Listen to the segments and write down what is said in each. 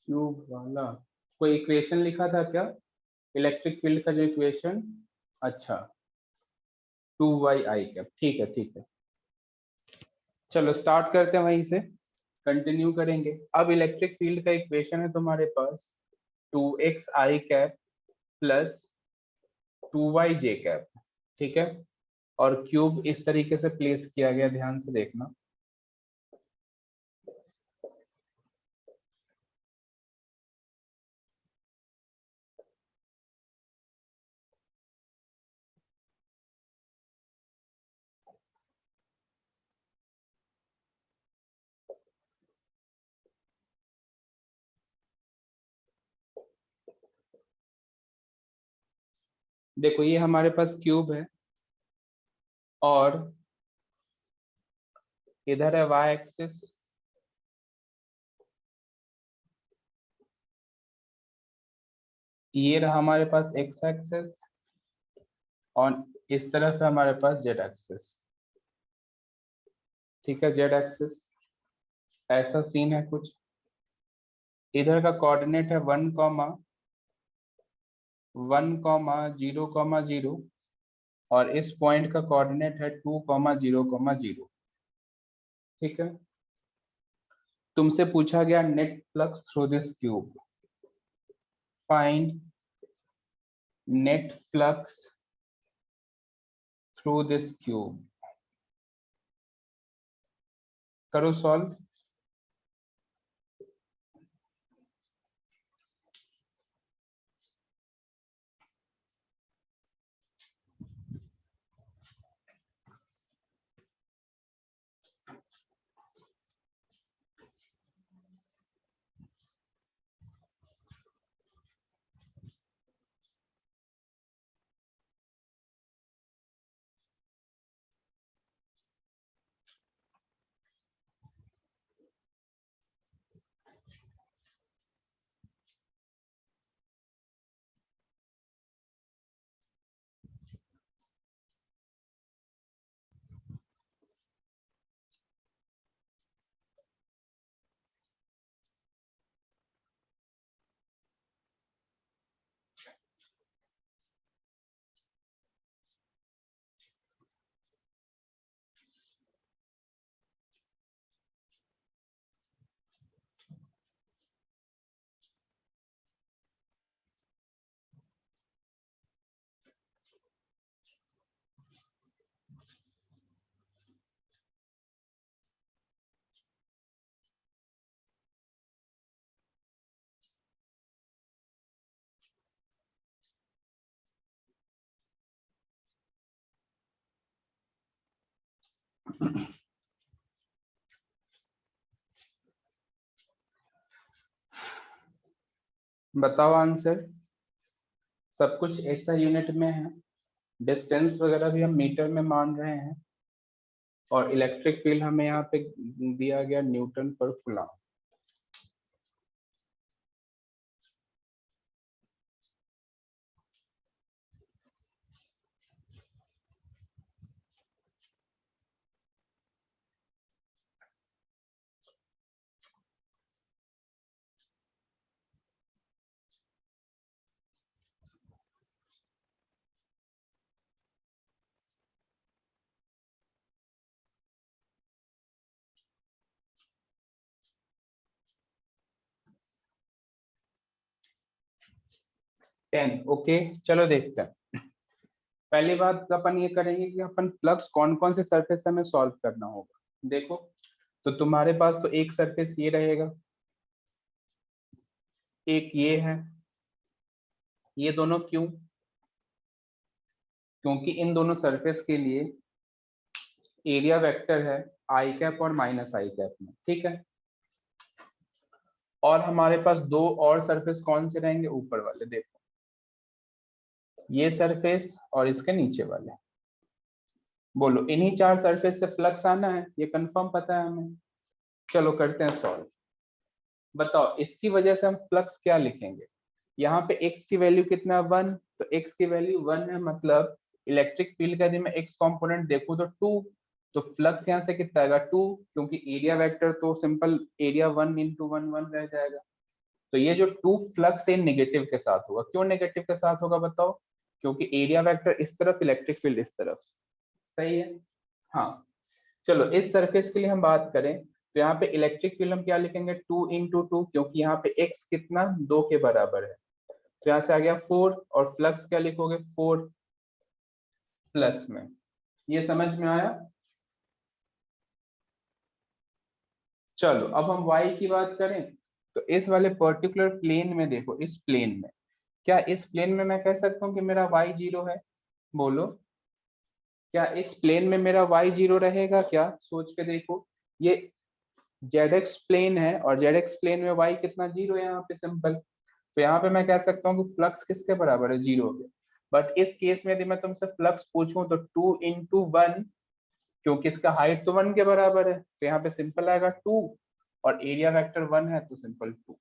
Cube वाला कोई equation लिखा था क्या, इलेक्ट्रिक फील्ड का जो इक्वेशन? अच्छा, 2y_i कैप, ठीक है ठीक है। चलो स्टार्ट करते हैं वहीं से, कंटिन्यू करेंगे। अब इलेक्ट्रिक फील्ड का इक्वेशन है तुम्हारे पास 2x_i cap plus 2y_j cap, ठीक है। और क्यूब इस तरीके से प्लेस किया गया, ध्यान से देखना। देखो ये हमारे पास क्यूब है और इधर है वाई एक्सिस, ये रहा हमारे पास एक्स एक्सिस, और इस तरफ है हमारे पास जेड एक्सिस, ठीक है, जेड एक्सिस। ऐसा सीन है कुछ। इधर का कोऑर्डिनेट है 1,1,0,0 और इस पॉइंट का कोऑर्डिनेट है 2,0,0, ठीक है। तुमसे पूछा गया net flux through this cube, find net flux through this cube. करो सॉल्व। बताओ आंसर। सब कुछ ऐसा यूनिट में है, डिस्टेंस वगैरह भी हम मीटर में मान रहे हैं, और इलेक्ट्रिक फील्ड हमें यहाँ पे दिया गया न्यूटन पर कूलम। Ten, okay. चलो देखते हैं। पहली बात अपन ये करेंगे कि अपन फ्लक्स कौन कौन से सरफेस से हमें सॉल्व करना होगा। देखो, तो तुम्हारे पास तो एक सरफेस ये रहेगा, एक ये है। ये दोनों क्यों? क्योंकि इन दोनों सरफेस के लिए एरिया वेक्टर है आई कैप और माइनस आई कैप में, ठीक है। और हमारे पास दो और सरफेस कौन से रहेंगे, ऊपर वाले, देखो ये सरफेस और इसके नीचे वाले। बोलो, इन्हीं चार सरफेस से फ्लक्स आना है, ये कंफर्म पता है हमें। चलो करते हैं सॉल्व। बताओ इसकी वजह से हम फ्लक्स क्या लिखेंगे। यहाँ पे x की वैल्यू कितना है, 1, तो x की वैल्यू 1 है, मतलब इलेक्ट्रिक फील्ड का यदि मैं x कंपोनेंट देखूं तो 2, तो फ्लक्स यहाँ से कितना आएगा, 2, क्योंकि एरिया वेक्टर तो सिंपल एरिया 1 × 1 1 रह जाएगा। तो ये जो टू फ्लक्स है नेगेटिव के साथ होगा। क्यों नेगेटिव के साथ होगा बताओ? क्योंकि एरिया वेक्टर इस तरफ, इलेक्ट्रिक फील्ड इस तरफ। सही है। हाँ, चलो इस सरफेस के लिए हम बात करें तो यहाँ पे इलेक्ट्रिक फील्ड हम क्या लिखेंगे, 2 × 2, क्योंकि यहाँ पे x कितना 2 के बराबर है, तो यहाँ से आ गया 4, और फ्लक्स क्या लिखोगे 4 प्लस में। ये समझ में आया? चलो अब हम y की बात करें तो इस वाले पर्टिकुलर प्लेन में देखो, इस प्लेन में, क्या इस प्लेन में मैं कह सकता हूँ कि मेरा y 0 है? बोलो, क्या इस प्लेन में मेरा y 0 रहेगा क्या? सोच के देखो, ये जेड प्लेन है और जेड प्लेन में y कितना 0 है यहाँ पे, सिंपल। तो यहाँ पे मैं कह सकता हूँ कि फ्लक्स किसके बराबर है, 0 के। बट इस केस में यदि मैं तुमसे फ्लक्स पूछूं तो 2 × 1, क्योंकि इसका हाइट तो 1 के बराबर है, तो यहाँ पे सिंपल आएगा 2, और एरिया वेक्टर 1 है तो सिंपल 2।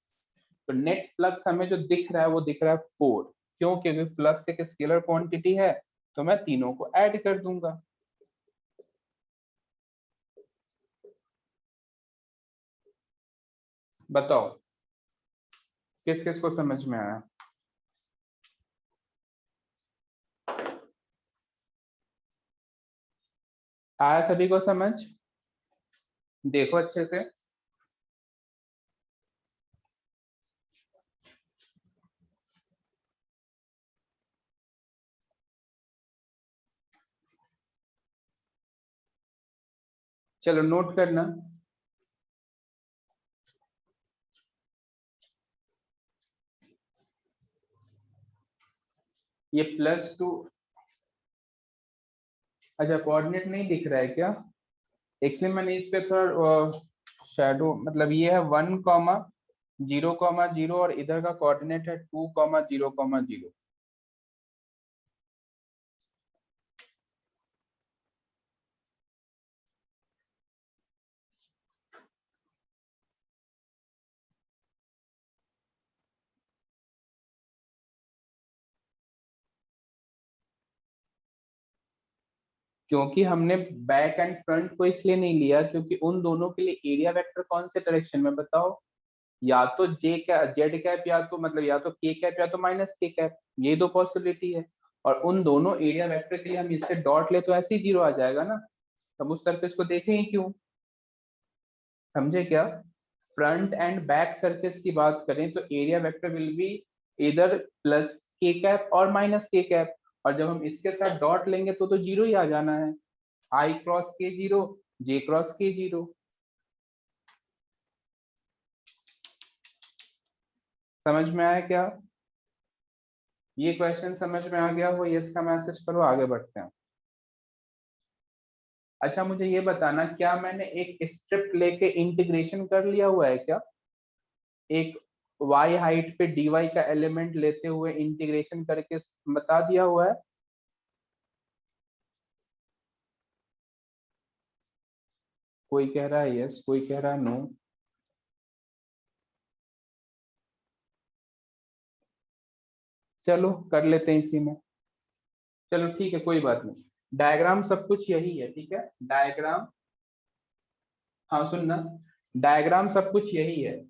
तो नेट फ्लक्स हमें जो दिख रहा है वो दिख रहा है 4। क्यों? क्योंकि फ्लक्स एक स्केलर क्वांटिटी है, तो मैं तीनों को ऐड कर दूंगा। बताओ किस किस को समझ में आया? आया सभी को समझ? देखो अच्छे से। चलो नोट करना। ये +2, अच्छा कोऑर्डिनेट नहीं दिख रहा है क्या? एक्चुअली मैंने इस पे थोड़ा शैडो, मतलब ये है 1, 0, 0 और इधर का कोऑर्डिनेट है 2, 0, 0। क्योंकि हमने बैक एंड फ्रंट को इसलिए नहीं लिया क्योंकि उन दोनों के लिए एरिया वेक्टर कौन से डायरेक्शन में बताओ? या तो जे कैप, जेड कैप, या तो मतलब या तो के कैप या तो -k कैप, ये दो पॉसिबिलिटी है। और उन दोनों एरिया वेक्टर के लिए हम इससे डॉट ले तो ऐसे ही 0 आ जाएगा ना, तब उस सरफेस को देखें ही क्यों? समझे क्या? फ्रंट एंड बैक सरफेस की बात करें तो एरिया वेक्टर विल बी इधर +k कैप और -k कैप, और जब हम इसके साथ डॉट लेंगे तो 0 ही आ जाना है। I × K 0, J × K 0। समझ में आया क्या? ये क्वेश्चन समझ में आ गया हो, यस का मैसेज करो, आगे बढ़ते हैं। अच्छा मुझे ये बताना, क्या मैंने एक स्ट्रिप लेके इंटीग्रेशन कर लिया हुआ है क्या? एक y हाइट पे dy का एलिमेंट लेते हुए इंटीग्रेशन करके बता दिया हुआ है? कोई कह रहा है यस, कोई कह रहा है नो। चलो कर लेते हैं इसी में। चलो ठीक है, कोई बात नहीं। डायग्राम सब कुछ यही है, ठीक है, डायग्राम। हाँ सुनना, डायग्राम सब कुछ यही है।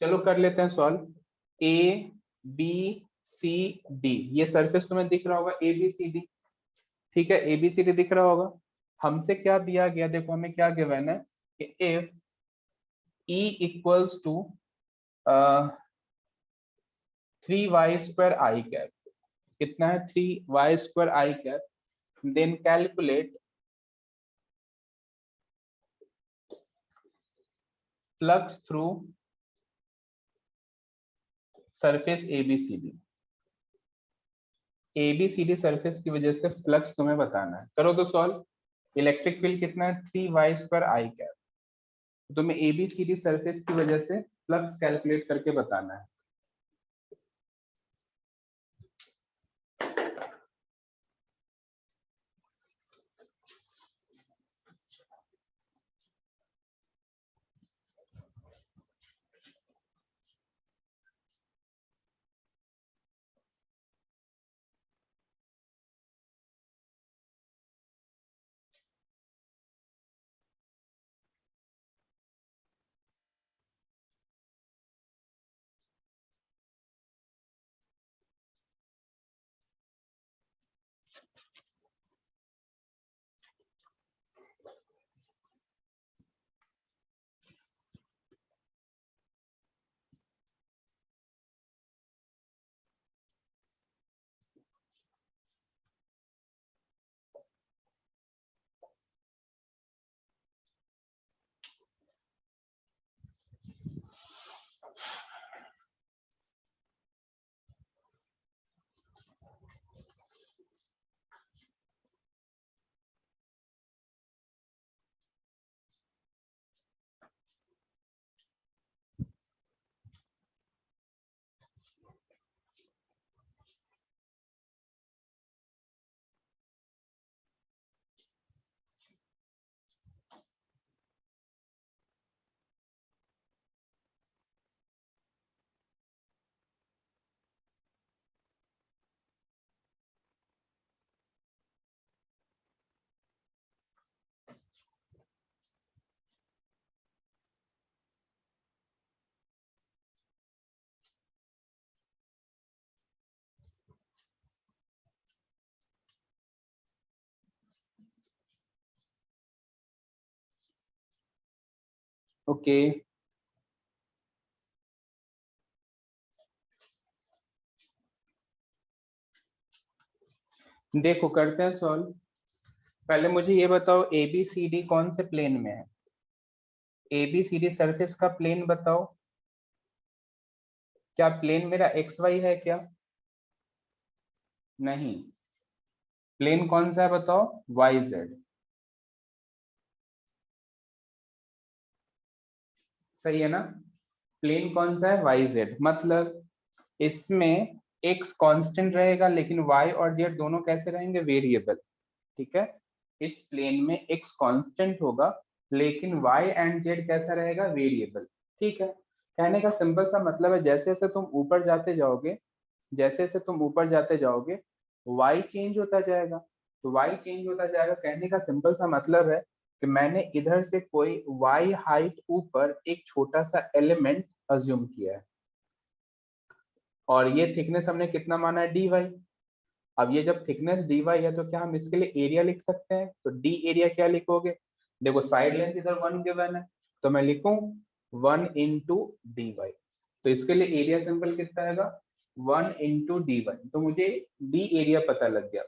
चलो कर लेते हैं solve. A B C D, ये सरफेस तुम्हें दिख रहा होगा ABCD, ठीक है, ABCD दिख रहा होगा। हमसे क्या दिया गया, देखो हमें क्या गिवन है कि if E = 3y² I cap, कितना है 3y² I cap, then calculate flux through surface ABCD surface की वजह से फ्लक्स तुम्हें बताना है। करो तो सॉल्व। इलेक्ट्रिक फील्ड कितना है 3y² I कैप, तुम्हें ABCD सरफेस की वजह से फ्लक्स कैलकुलेट करके बताना है। ओके, देखो करते हैं सॉल्व। पहले मुझे ये बताओ ए बी सी डी कौन से प्लेन में है? A B C D surface का प्लेन बताओ। क्या प्लेन मेरा एक्स वाई है क्या? नहीं। प्लेन कौन सा है बताओ? Y Z. सही है ना? प्लेन कौन सा है? Y Z. मतलब इसमें एक्स कांस्टेंट रहेगा लेकिन वाई और जेड दोनों कैसे रहेंगे? वेरिएबल। ठीक है, इस प्लेन में एक्स कांस्टेंट होगा लेकिन वाई एंड जेड कैसा रहेगा? वेरिएबल। ठीक है, कहने का सिंपल सा मतलब है जैसे जैसे तुम ऊपर जाते जाओगे, जैसे जैसे तुम ऊपर जाते जाओगे वाई चेंज होता जाएगा। तो वाई चेंज होता जाएगा, कहने का सिंपल सा मतलब है कि मैंने इधर से कोई वाई हाइट ऊपर एक छोटा सा एलिमेंट अज्यूम किया है और ये थिकनेस हमने कितना माना है? D Y. अब ये जब थिकनेस डी वाई है तो क्या हम इसके लिए एरिया लिख सकते हैं? तो डी एरिया क्या लिखोगे? देखो साइड लेंथ इधर 1 गिवन है तो मैं लिखूं 1 इंटू डी वाई। तो इसके लिए एरिया सिंपल कितना आएगा? 1 इंटू डी वाई। तो मुझे डी एरिया पता लग गया।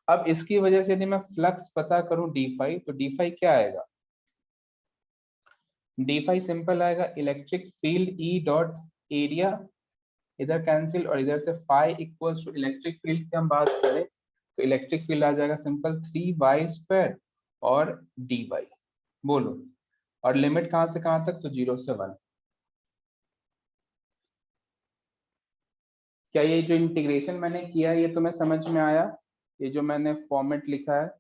अब इसकी वजह से यदि मैं फ्लक्स पता करूं डी फाई, तो डी फाई क्या आएगा? डी फाई सिंपल आएगा electric field E dot area, इधर कैंसिल और इधर से phi equals to electric field की हम बात करें तो इलेक्ट्रिक फील्ड आ जाएगा सिंपल 3y² और dy। बोलो, और लिमिट कहां से कहां तक? तो 0 से 1। क्या ये जो इंटीग्रेशन मैंने किया है ये तुम्हें समझ में आया? ये जो मैंने फॉर्मेट लिखा है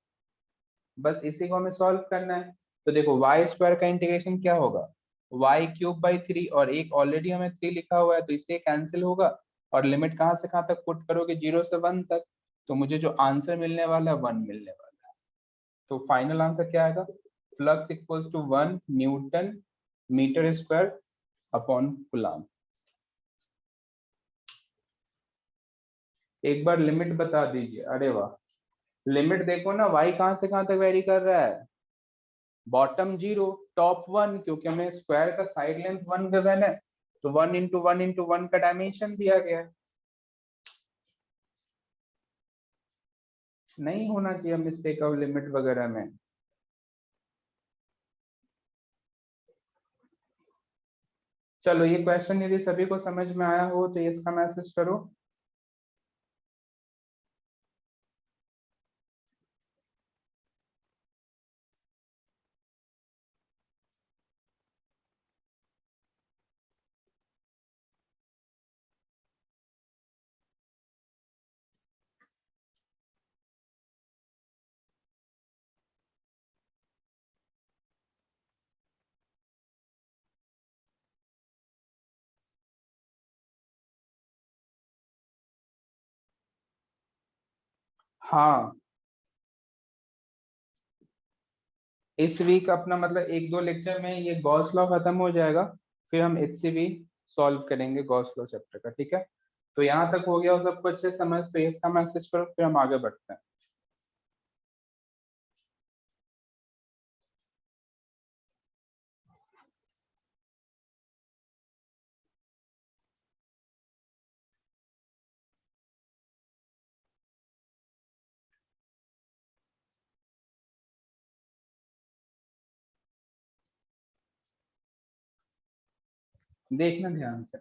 बस इसी को हमें सॉल्व करना है। तो देखो y² का इंटीग्रेशन क्या होगा? y³/3, और एक ऑलरेडी हमें 3 लिखा हुआ है तो इससे कैंसिल होगा और लिमिट कहां से कहां तक पुट करोगे? 0 से 1 तक। तो मुझे जो आंसर मिलने वाला है 1 मिलने वाला है। तो फाइनल आंसर क्या आएगा? Flux equals to 1 newton metre square upon coulomb. एक बार लिमिट बता दीजिए। अरे वाह, लिमिट देखो ना, y कहां से कहां तक वेरी कर रहा है? बॉटम 0 टॉप 1, क्योंकि हमें स्क्वायर का साइड लेंथ 1 गिवन है तो 1 इंटू 1 इंटू 1 का डायमेंशन दिया गया है। नहीं होना चाहिए मिस्टेक ऑफ लिमिट वगैरह में। चलो ये क्वेश्चन यदि सभी को समझ में आया हो तो इसका मैसेज करो। हाँ, इस वीक अपना मतलब एक दो लेक्चर में ये गॉस लॉ खत्म हो जाएगा, फिर हम HCV सॉल्व करेंगे गॉस लॉ चैप्टर का। ठीक है, तो यहाँ तक हो गया हो सबको अच्छे समझ? तो इसका मैसेज करो फिर हम आगे बढ़ते हैं। देखना ध्यान से।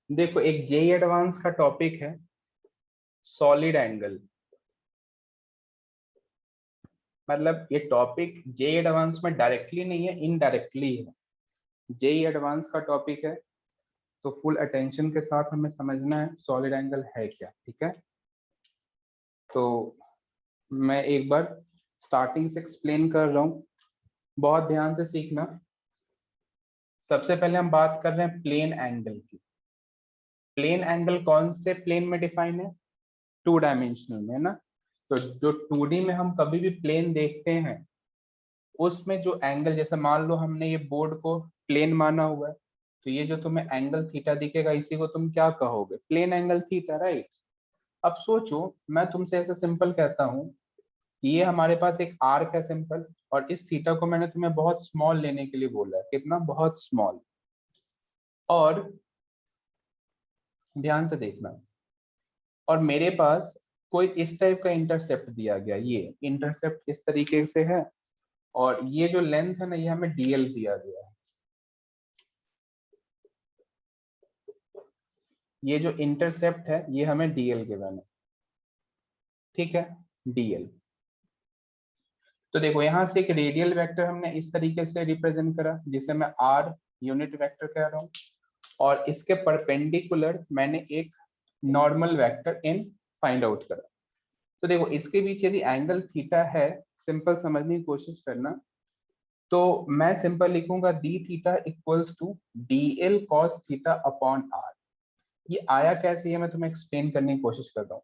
देखो एक जेई एडवांस का टॉपिक है सॉलिड एंगल। मतलब ये टॉपिक जेई एडवांस में डायरेक्टली नहीं है, इनडायरेक्टली है। जेई एडवांस का टॉपिक है तो फुल अटेंशन के साथ हमें समझना है सॉलिड एंगल है क्या। ठीक है, तो मैं एक बार स्टार्टिंग से एक्सप्लेन कर रहा हूँ, बहुत ध्यान से सीखना। सबसे पहले हम बात कर रहे हैं प्लेन एंगल की। प्लेन एंगल कौन से प्लेन में डिफाइन है? 2 डायमेंशनल में, है ना? तो जो 2D में हम कभी भी प्लेन देखते हैं उसमें जो एंगल, जैसे मान लो हमने ये बोर्ड को प्लेन माना हुआ है, तो ये जो तुम्हें एंगल थीटा दिखेगा इसी को तुम क्या कहोगे, प्लेन एंगल थीटा, राइट। अब सोचो, मैं तुमसे ऐसे सिंपल कहता हूँ, ये हमारे पास एक आर्क है सिंपल, और इस थीटा को मैंने तुम्हें बहुत स्मॉल लेने के लिए बोला है, कितना, बहुत स्मॉल। और ध्यान से देखना, और मेरे पास कोई इस टाइप का इंटरसेप्ट दिया गया, ये इंटरसेप्ट इस तरीके से है, और ये जो लेंथ है ना, ये हमें डीएल दिया गया है। ये जो इंटरसेप्ट है ये हमें डीएल गिवन है, ठीक है, डीएल। तो देखो यहां से एक रेडियल वेक्टर हमने इस तरीके से रिप्रेजेंट करा, जिसे मैं आर यूनिट वेक्टर कह रहा हूं, और इसके परपेंडिकुलर मैंने एक normal vector N find out करा। तो देखो इसके बीच यदि एंगल थीटा है, सिंपल समझने की कोशिश करना, तो मैं सिंपल लिखूंगा D theta equals to D L cos theta upon R. ये आया कैसे है मैं तुम्हें एक्सप्लेन करने की कोशिश कर रहा हूँ।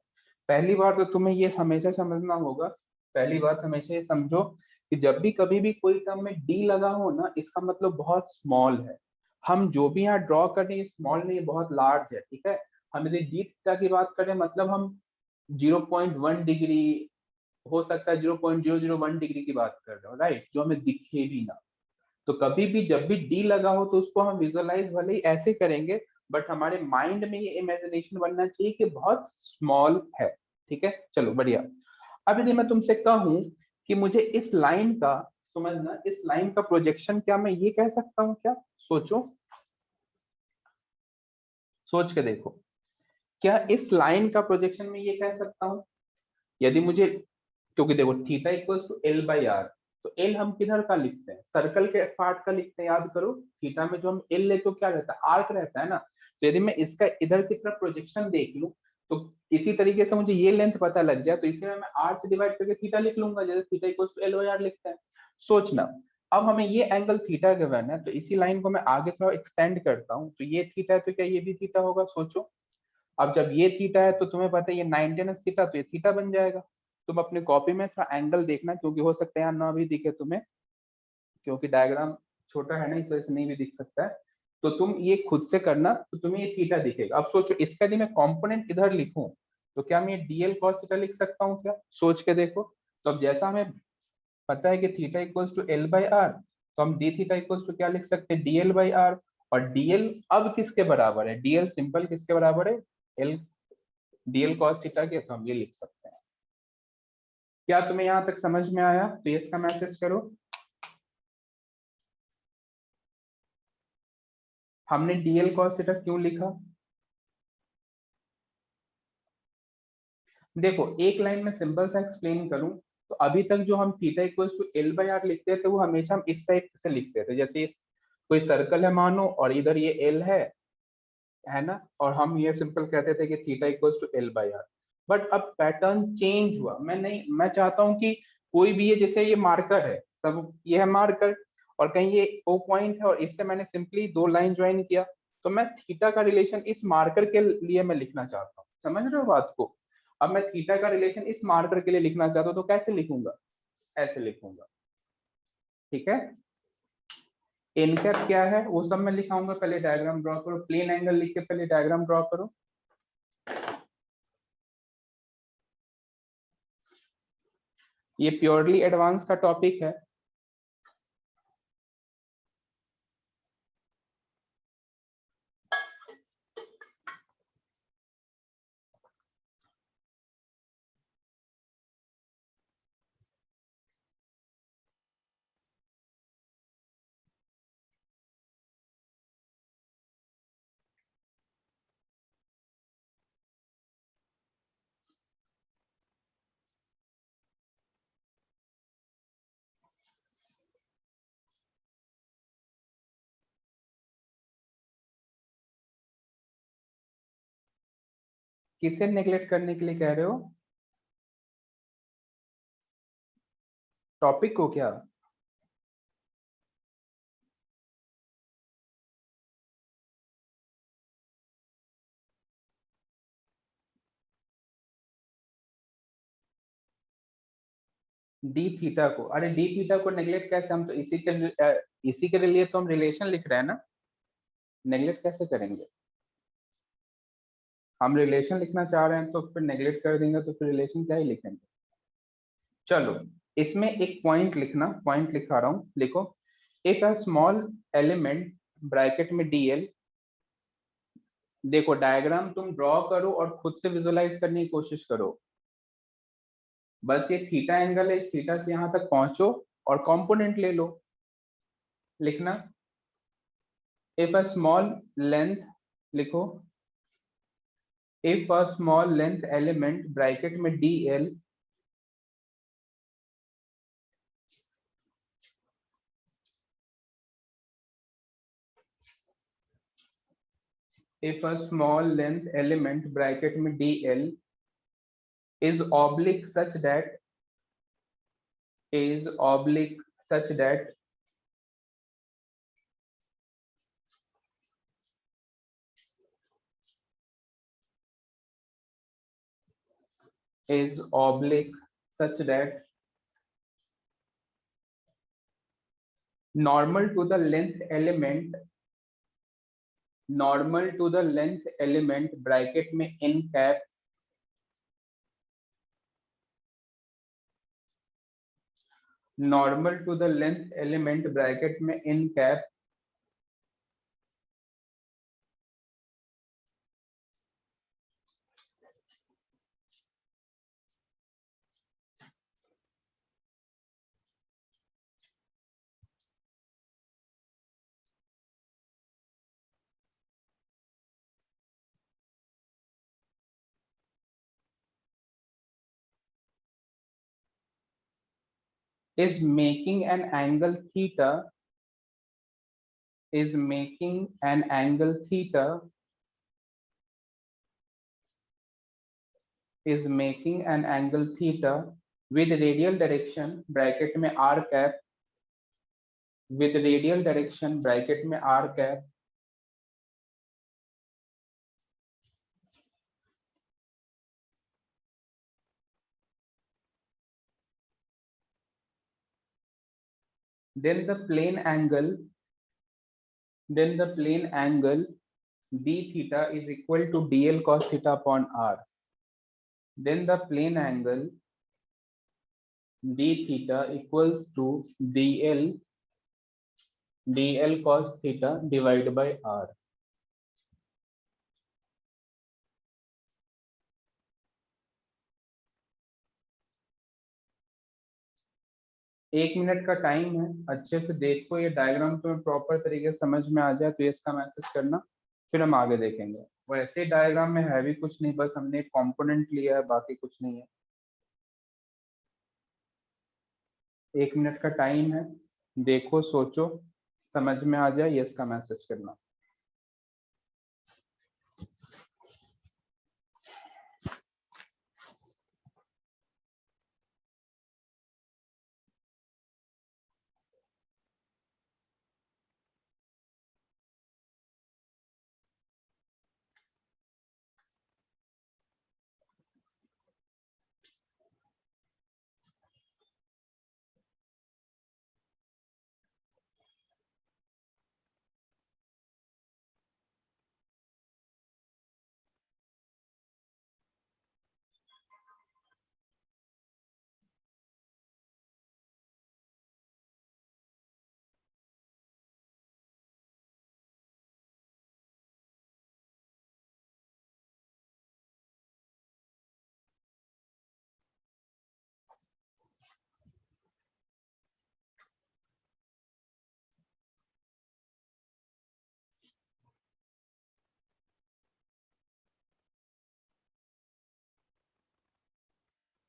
पहली बार तो तुम्हें ये हमेशा समझना होगा, पहली बात हमेशा ये समझो कि जब भी कभी भी कोई टर्म में डी लगा हो ना, इसका मतलब बहुत स्मॉल है। हम जो भी यहाँ ड्रॉ कर रहे हैं स्मॉल नहीं, बहुत लार्ज है, ठीक है। हम यदि डी थीटा की बात करें, मतलब हम 0.1 डिग्री, हो सकता है 0.001 डिग्री की बात कर रहे हो, राइट, जो हमें दिखे भी ना। तो कभी भी जब भी डी लगा हो तो उसको हम विजुअलाइज भले ही ऐसे करेंगे, बट हमारे माइंड में ये इमेजिनेशन बनना चाहिए कि बहुत स्मॉल है, ठीक है। चलो बढ़िया। अब यदि मैं तुमसे कहूं कि मुझे इस लाइन का, समझना, इस लाइन का प्रोजेक्शन क्या मैं ये कह सकता हूं क्या, सोचो, सोच के देखो, क्या इस लाइन का प्रोजेक्शन में ये कह सकता हूं, यदि मुझे, क्योंकि देखो theta equals to L by R, तो एल हम किधर का लिखते हैं, सर्कल के पार्ट का लिखते हैं, याद करो। थीटा में जो हम एल लेते हो क्या रहता है, आर्क रहता है ना। तो यदि मैं इसका इधर की तरफ प्रोजेक्शन देख लूं, तो इसी तरीके से मुझे ये लेंथ पता लग जाए, तो इसे मैं आर से डिवाइड करके थीटा लिख लूंगा, जैसे theta equals to L by R लिखते हैं। सोचना, अब हमें ये एंगल थीटा गिवन है, तो इसी लाइन को मैं आगे थोड़ा एक्सटेंड करता हूँ, तो ये थीटा है तो क्या ये भी थीटा होगा, सोचो। अब जब ये थीटा है तो तुम्हें पता है ये 90 थीटा, तो ये थीटा बन जाएगा। तुम अपने कॉपी में थोड़ा एंगल देखना, क्योंकि हो सकता है यहाँ ना भी दिखे तुम्हें, क्योंकि डायग्राम छोटा है ना, इस वजह से नहीं भी दिख सकता है। तो तुम ये खुद से करना, तो तुम्हें ये थीटा दिखेगा। अब सोचो इसका यदि मैं कंपोनेंट इधर लिखूं, तो क्या मैं ये डीएल कॉस थीटा लिख सकता हूँ क्या, सोच के देखो। तो अब जैसा हमें पता है कि theta equals to L by R, तो हम डी थीटा इक्वल्स टू क्या लिख सकते हैं, डीएल बाई आर। और डीएल अब किसके बराबर है, डीएल सिंपल किसके बराबर है, एल, डीएल कॉस थीटा के, तो हम ये लिख सकते हैं। क्या तुम्हें यहां तक समझ में आया, तो यस का मैसेज करो। हमने डीएल कॉस थीटा क्यों लिखा, देखो एक लाइन में सिंपल सा एक्सप्लेन करूं, तो अभी तक जो हम theta equals to L by R लिखते थे, वो हमेशा हम इस टाइप से लिखते थे, जैसे कोई सर्कल है मानो, और इधर ये एल है ना, और हम ये सिंपल कहते थे कि theta equals to L by R. But अब पैटर्न चेंज हुआ, मैं नहीं, मैं चाहता हूं कि कोई भी ये, जैसे ये मार्कर है, सब ये है मार्कर, और कहीं ये ओ पॉइंट है, और इससे मैंने सिंपली दो लाइन ज्वाइन किया, तो मैं थीटा का रिलेशन इस मार्कर के लिए मैं लिखना चाहता हूँ, समझ रहे हो बात को। अब मैं थीटा का रिलेशन इस मार्कर के लिए लिखना चाहता हूँ, तो कैसे लिखूंगा, ऐसे लिखूंगा, ठीक है। एन कैप क्या है वो सब मैं लिखाऊंगा, पहले डायग्राम ड्रॉ करो, प्लेन एंगल लिख के पहले डायग्राम ड्रॉ करो। ये प्योरली एडवांस का टॉपिक है। किसे नेग्लेक्ट करने के लिए कह रहे हो, टॉपिक को क्या, डी थीटा को, अरे डी थीटा को नेग्लेक्ट कैसे, हम तो इसी के लिए तो हम रिलेशन लिख रहे हैं ना, नेग्लेक्ट कैसे करेंगे, हम रिलेशन लिखना चाह रहे हैं तो फिर नेग्लेक्ट कर देंगे तो फिर रिलेशन क्या ही लिखेंगे। चलो इसमें एक पॉइंट लिखना, पॉइंट लिखा रहा हूं, लिखो एक स्मॉल एलिमेंट ब्रैकेट में डीएल, देखो डायग्राम तुम ड्रॉ करो और खुद से विजुलाइज करने की कोशिश करो, बस ये थीटा एंगल है, इस थीटा से यहां तक पहुंचो और कंपोनेंट ले लो, लिखना इफ अ स्मॉल लेंथ, लिखो if a small length element bracket में DL if a small length element bracket में dl is oblique such that is oblique such that is oblique such that normal to the length element, normal to the length element bracket में in cap normal to the length element bracket में in cap is making an angle theta, is making an angle theta, is making an angle theta with radial direction bracket में r cap, with radial direction bracket में r cap then the plane angle, then the plane angle d theta is equal to dl cos theta upon r, then the plane angle d theta equals to dl cos theta divided by r। एक minute का time है, अच्छे से देखो ये diagram तुम्हें proper तरीके से समझ में आ जाए तो इसका मैसेज करना, फिर हम आगे देखेंगे। वैसे डायग्राम में है भी कुछ नहीं, बस हमने एक कंपोनेंट लिया है, बाकी कुछ नहीं है। एक मिनट का टाइम है, देखो सोचो, समझ में आ जाए यस का मैसेज करना।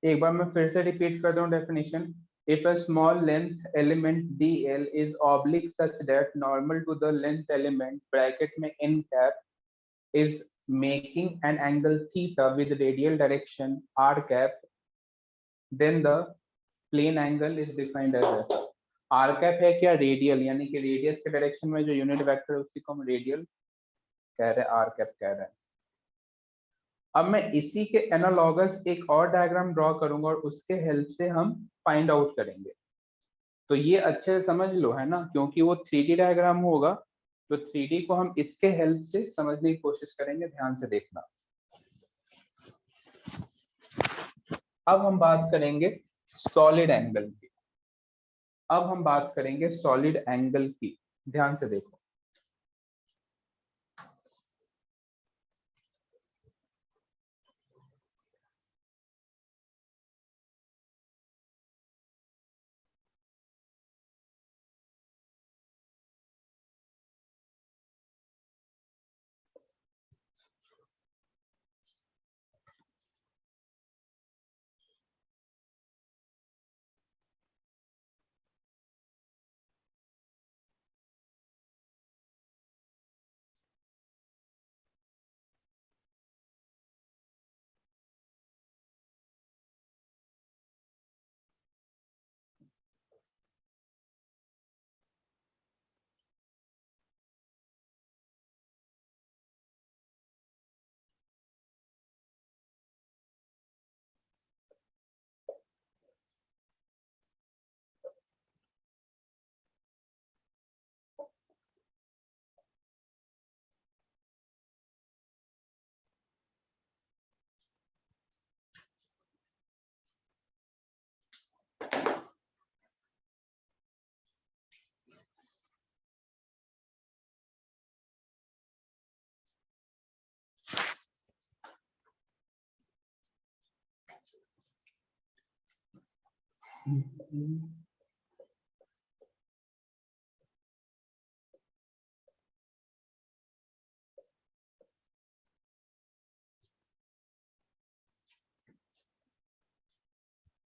एक बार मैं फिर से रिपीट कर दूं definition, if a small length element dl is oblique such that normal to the length element bracket में in cap is making an angle theta with radial direction r cap, then the plane angle is defined as ऐसा। r cap है क्या, radial, यानी कि radius के direction में जो unit vector है उसी को हम रेडियल कह रहे हैं, r cap कह रहे हैं। अब मैं इसी के एनालॉगस एक और डायग्राम ड्रॉ करूंगा और उसके हेल्प से हम फाइंड आउट करेंगे। तो ये अच्छे से समझ लो, है ना, क्योंकि वो 3D डायग्राम होगा, तो 3D को हम इसके हेल्प से समझने की कोशिश करेंगे। ध्यान से देखना। अब हम बात करेंगे सॉलिड एंगल की। अब हम बात करेंगे सॉलिड एंगल की। ध्यान से देखो।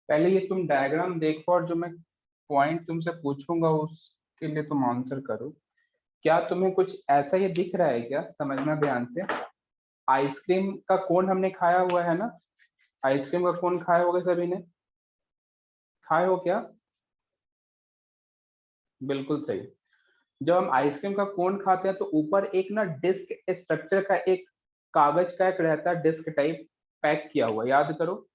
पहले ये तुम डायग्राम देखो और जो मैं पॉइंट तुमसे पूछूंगा उसके लिए तुम आंसर करो। क्या तुम्हें कुछ ऐसा ये दिख रहा है क्या? समझना ध्यान से। आइसक्रीम का कोन हमने खाया हुआ है ना? आइसक्रीम का कोन खाया होगा सभी ने। खाए हो क्या? बिल्कुल सही। जब हम आइसक्रीम का कोन खाते हैं तो ऊपर एक ना डिस्क स्ट्रक्चर का एक कागज का एक रहता है, डिस्क टाइप पैक किया हुआ। याद करो।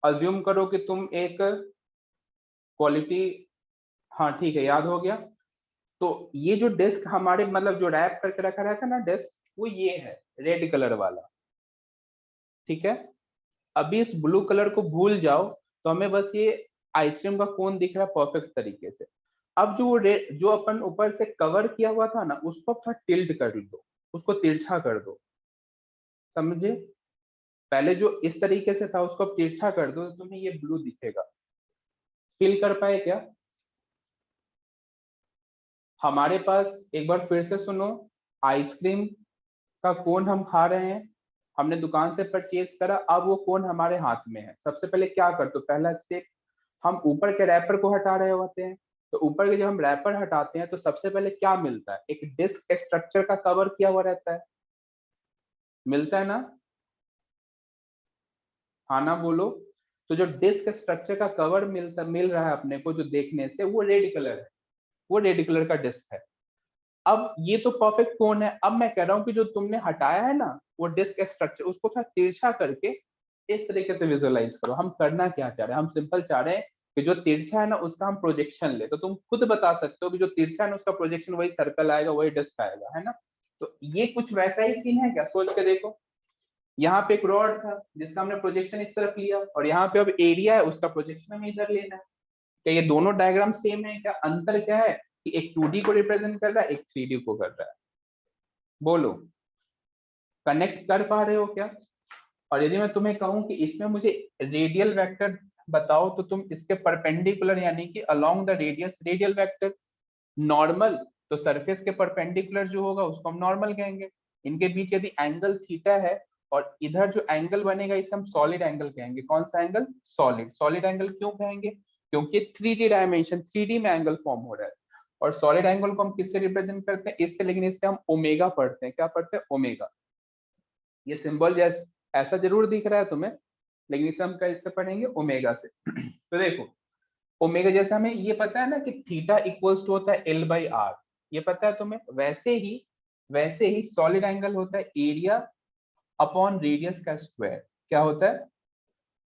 अज्यूम करो कि तुम एक क्वालिटी, हाँ ठीक है, याद हो गया। तो ये जो डिस्क हमारे मतलब जो रैप करके रखा रहता है ना डिस्क, वो ये है, रेड कलर वाला। ठीक है। अभी इस ब्लू कलर को भूल जाओ, तो हमें बस ये आइसक्रीम का कोन दिख रहा है परफेक्ट तरीके से। अब जो जो अपन ऊपर से कवर किया हुआ था ना, उसको थोड़ा टिल्ट कर दो, उसको तिरछा कर दो। समझे? पहले जो इस तरीके से था उसको अब तिरछा कर दो, तो तुम्हें ये ब्लू दिखेगा। फील कर पाए क्या? हमारे पास, एक बार फिर से सुनो, आइसक्रीम का कोन हम खा रहे हैं, हमने दुकान से परचेज करा, अब वो कोन हमारे हाथ में है। सबसे पहले क्या करते हो, पहला स्टेप, हम ऊपर के रैपर को हटा रहे होते हैं। तो ऊपर के जब हम रैपर हटाते हैं तो सबसे पहले क्या मिलता है? एक डिस्क स्ट्रक्चर का कवर किया हुआ रहता है। मिलता है ना? हाँ ना, बोलो। तो जो डिस्क स्ट्रक्चर का कवर मिल रहा है अपने को जो देखने से, वो रेड कलर है, वो रेड कलर का डिस्क है। अब ये तो परफेक्ट कोन है। अब मैं कह रहा हूँ कि जो तुमने हटाया है ना वो डिस्क स्ट्रक्चर, उसको थोड़ा तिरछा करके इस तरीके से विजुअलाइज करो। हम करना क्या चाह रहे हैं? हम सिंपल चाह रहे हैं कि जो तिरछा है ना उसका हम प्रोजेक्शन ले। तो तुम खुद बता सकते हो कि जो तिरछा है ना उसका प्रोजेक्शन वही सर्कल आएगा, वही डिस्क आएगा, है ना? तो ये कुछ वैसा ही सीन है क्या? सोच के देखो। यहाँ पे एक रॉड था जिसका हमने प्रोजेक्शन इस तरफ लिया, और यहाँ पे अब एरिया है उसका प्रोजेक्शन हमें इधर लेना है। क्या ये दोनों डायग्राम सेम है? क्या अंतर क्या है कि एक 2D को रिप्रेजेंट कर रहा है, एक 3D को कर रहा है? बोलो, कनेक्ट कर पा रहे हो क्या? और यदि मैं तुम्हें कहूं कि इसमें मुझे रेडियल वेक्टर बताओ, तो तुम इसके परपेंडिकुलर यानी कि along the radius radial vector. Normal, तो सरफेस के परपेंडिकुलर जो होगा उसको हम नॉर्मल कहेंगे। इनके बीच यदि एंगल थीटा है और इधर जो एंगल बनेगा इसे हम सॉलिड एंगल कहेंगे। कौन सा एंगल? सॉलिड। सॉलिड एंगल क्यों कहेंगे? क्योंकि 3D डायमेंशन, 3D में एंगल फॉर्म हो रहा है। और सॉलिड एंगल को हम किससे रिप्रेजेंट करते हैं? इससे, लेकिन इससे हम ओमेगा पढ़ते हैं। क्या पढ़ते हैं? ओमेगा। ये सिंबल जैसे ऐसा जरूर दिख रहा है तुम्हें, लेकिन इसे हम कैसे पढ़ेंगे? ओमेगा से। तो देखो, ओमेगा जैसे हमें ये पता है ना कि थीटा इक्वल्स टू होता है L/R, ये पता है तुम्हें? वैसे ही सॉलिड एंगल होता है एरिया अपॉन रेडियस का स्क्वायर। क्या होता है?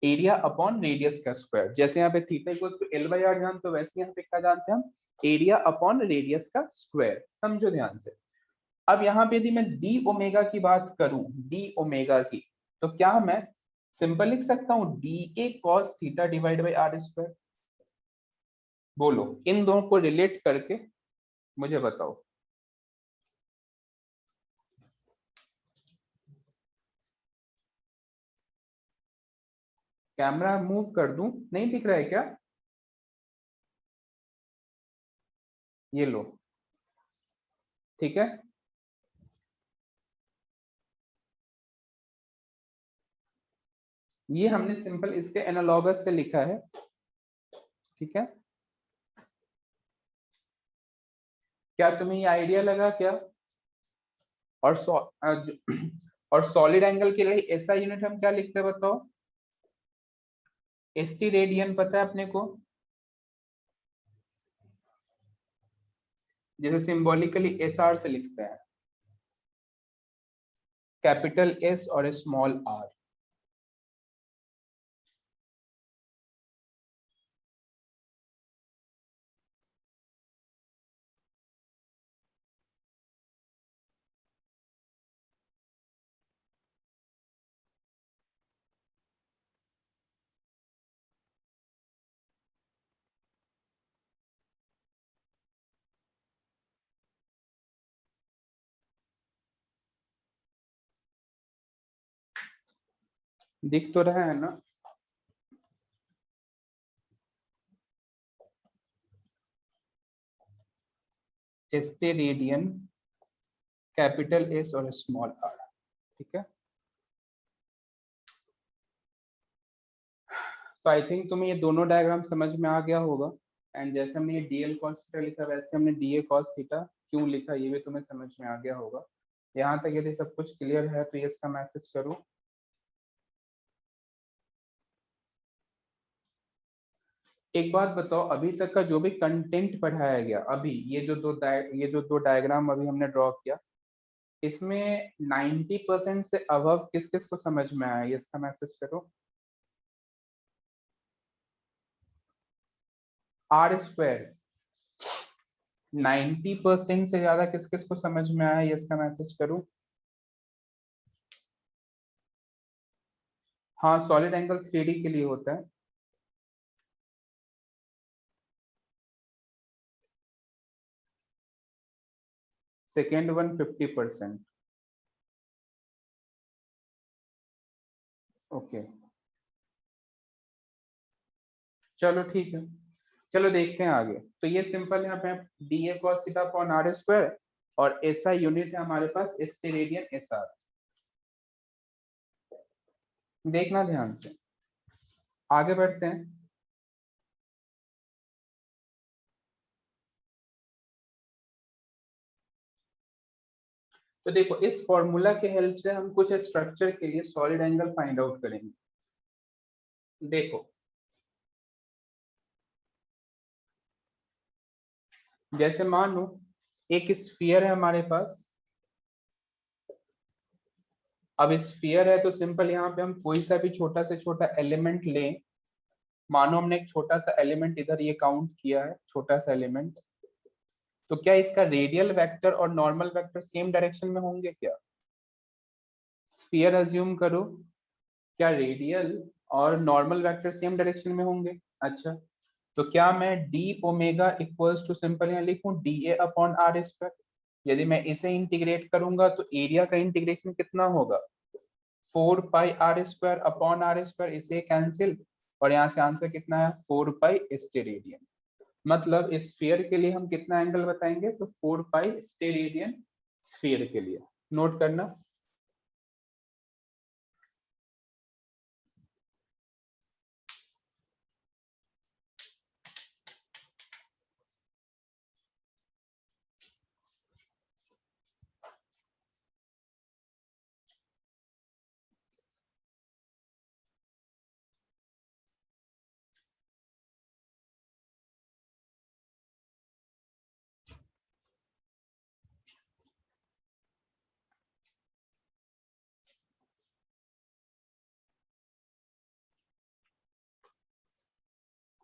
एरिया अपॉन रेडियस का स्क्वायर। जैसे यहाँ पे theta equals to L by R जानते हो, वैसे यहाँ पे क्या जानते हैं हम? एरिया अपॉन रेडियस का स्क्वायर। समझो ध्यान से। अब यहाँ पे यदि मैं डी ओमेगा की बात करूं, डी ओमेगा की, तो क्या मैं सिंपल लिख सकता हूं D A cos theta divide by R square? बोलो, इन दोनों को रिलेट करके मुझे बताओ। कैमरा मूव कर दूं? नहीं दिख रहा है क्या? ये लो, ठीक है। ये हमने सिंपल इसके एनालॉगस से लिखा है, ठीक है। क्या तुम्हें ये आइडिया लगा क्या? और और सॉलिड एंगल के लिए ऐसा यूनिट हम क्या लिखते हैं बताओ? एसटी रेडियन पता है अपने को, जैसे सिंबॉलिकली एस आर से लिखते हैं, कैपिटल एस और स्मॉल आर। दिख तो रहा है ना? एसटी रेडियन, कैपिटल एस और स्मॉल आर, ठीक है। तो आई थिंक तुम्हें ये दोनों डायग्राम समझ में आ गया होगा। एंड जैसे हमने ये डीएल कॉस थीटा लिखा, वैसे हमने डीए कॉस थीटा क्यों लिखा, ये भी तुम्हें समझ में आ गया होगा। यहाँ तक यदि सब कुछ क्लियर है तो यस का मैसेज करो। एक बात बताओ, अभी तक का जो भी कंटेंट पढ़ाया गया, अभी ये जो दो डायग्राम अभी हमने ड्रॉ किया, इसमें 90% से अबव किस किस को समझ में आया? ये इसका मैसेज करो। आर स्क्वायर 90% से ज्यादा किस किस को समझ में आया? ये इसका मैसेज करो। हाँ, सॉलिड एंगल 3D के लिए होता है। Second one 50%। ओके, चलो ठीक है। चलो देखते हैं आगे। तो ये सिंपल यहाँ पे D A cos theta upon R square, और ऐसा यूनिट है हमारे पास एसटी रेडियन एस आर। देखना ध्यान से, आगे बढ़ते हैं। तो देखो, इस फॉर्मूला के हेल्प से हम कुछ स्ट्रक्चर के लिए सॉलिड एंगल फाइंड आउट करेंगे। देखो, जैसे मान लो एक स्फीयर है हमारे पास। अब स्फीयर है तो सिंपल यहाँ पे हम कोई सा भी छोटा से छोटा एलिमेंट लें। मानो हमने एक छोटा सा एलिमेंट इधर ये काउंट किया है, छोटा सा एलिमेंट, तो क्या इसका रेडियल वेक्टर और नॉर्मल वेक्टर सेम डायरेक्शन में होंगे क्या? स्फीयर अज्यूम करो, क्या रेडियल और नॉर्मल वेक्टर सेम डायरेक्शन में होंगे? अच्छा, तो क्या मैं D omega equals to simple यहाँ लिखूं D A upon R square? यदि मैं इसे इंटीग्रेट करूंगा तो एरिया का इंटीग्रेशन कितना होगा? 4 pi R square upon R square, इसे कैंसिल, और यहाँ से आंसर कितना है? 4 पाई स्टेरेडियन। मतलब इस स्फीयर के लिए हम कितना एंगल बताएंगे? तो 4 पाई स्टेरेडियन स्फीयर के लिए। नोट करना।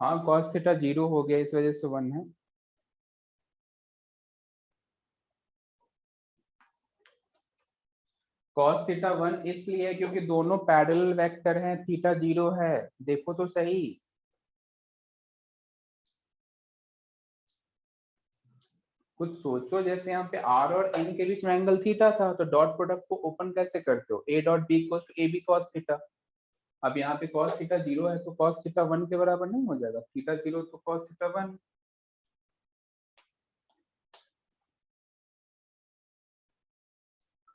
हाँ cos थीटा 0 हो गया, इस वजह से 1 है। cos थीटा 1 इसलिए है क्योंकि दोनों पैरेलल वेक्टर हैं, थीटा 0 है। देखो तो सही, कुछ सोचो। जैसे यहाँ पे r और n के बीच में एंगल थीटा था, तो डॉट प्रोडक्ट को ओपन कैसे करते हो, a dot b equals to ab cos theta. अब यहाँ पे cos थीटा 0 है तो cos थीटा 1 के बराबर नहीं हो जाएगा, थीटा 0 तो cos थीटा 1।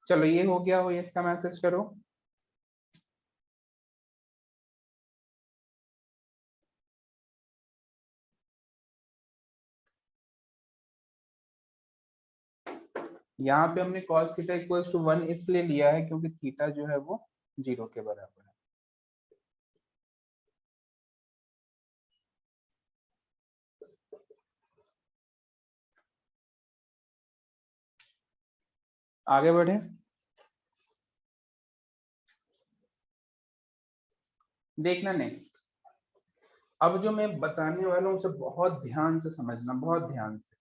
चलो ये हो गया, हो ये इसका मैसेज करो। यहाँ पे हमने cos थीटा इक्वल्स टू 1 इसलिए लिया है क्योंकि थीटा जो है वो 0 के बराबर है। आगे बढ़े, देखना नेक्स्ट। अब जो मैं बताने वाला हूँ उसे बहुत ध्यान से समझना, बहुत ध्यान से,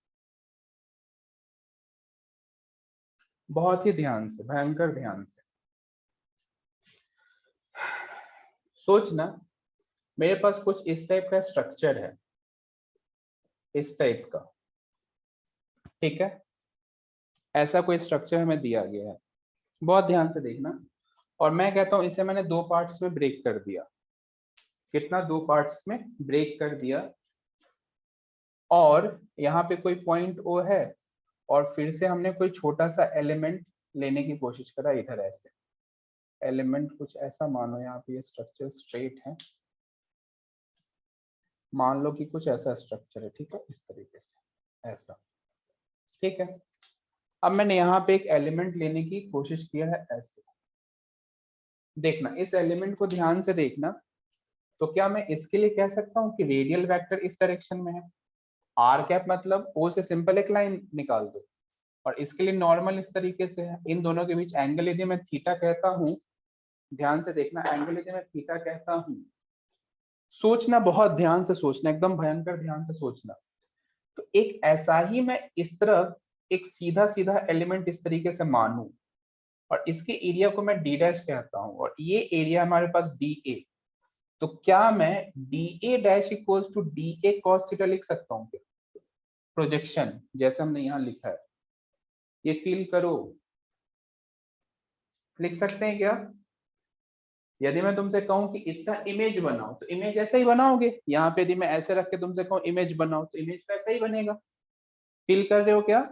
बहुत ही ध्यान से, भयंकर ध्यान से सोचना। मेरे पास कुछ इस टाइप का स्ट्रक्चर है, इस टाइप का, ठीक है। ऐसा कोई स्ट्रक्चर हमें दिया गया है, बहुत ध्यान से देखना। और मैं कहता हूं इसे मैंने दो पार्ट्स में ब्रेक कर दिया। कितना, दो पार्ट्स में ब्रेक कर दिया। और यहाँ पे कोई पॉइंट ओ है, और फिर से हमने कोई छोटा सा एलिमेंट लेने की कोशिश करा इधर। ऐसे एलिमेंट कुछ ऐसा मानो, यहाँ पे ये स्ट्रक्चर स्ट्रेट है, मान लो कि कुछ ऐसा स्ट्रक्चर है, ठीक है, इस तरीके से ऐसा, ठीक है। अब मैंने यहाँ पे एक एलिमेंट लेने की कोशिश किया है ऐसे। देखना, इस एलिमेंट को ध्यान से देखना। तो क्या मैं इसके लिए कह सकता हूँ कि रेडियल वेक्टर इस डायरेक्शन में है, आर कैप मतलब ओ से सिंपल एक लाइन निकाल दो, और इसके लिए नॉर्मल इस तरीके से है। इन दोनों के बीच एंगल यदि मैं थीटा कहता हूँ, ध्यान से देखना, एंगल यदि मैं थीटा कहता हूँ, सोचना बहुत ध्यान से सोचना, एकदम भयंकर ध्यान से सोचना। तो एक ऐसा ही मैं इस तरफ एक सीधा सीधा एलिमेंट इस तरीके से मानूं, और इसके एरिया को मैं डी डैश कहता हूं, और ये एरिया हमारे पास डी ए। तो क्या मैं D A dash equals to D A cos theta लिख सकता हूँ क्या, प्रोजेक्शन जैसे हमने यहाँ लिखा है, ये फील करो, लिख सकते हैं क्या। यदि मैं तुमसे कहूं कि इसका इमेज बनाओ, तो इमेज ऐसे ही बनाओगे। यहाँ पे यदि मैं ऐसे रख के तुमसे कहूं इमेज बनाओ, तो इमेज तो ऐसा ही बनेगा। फील कर रहे हो क्या।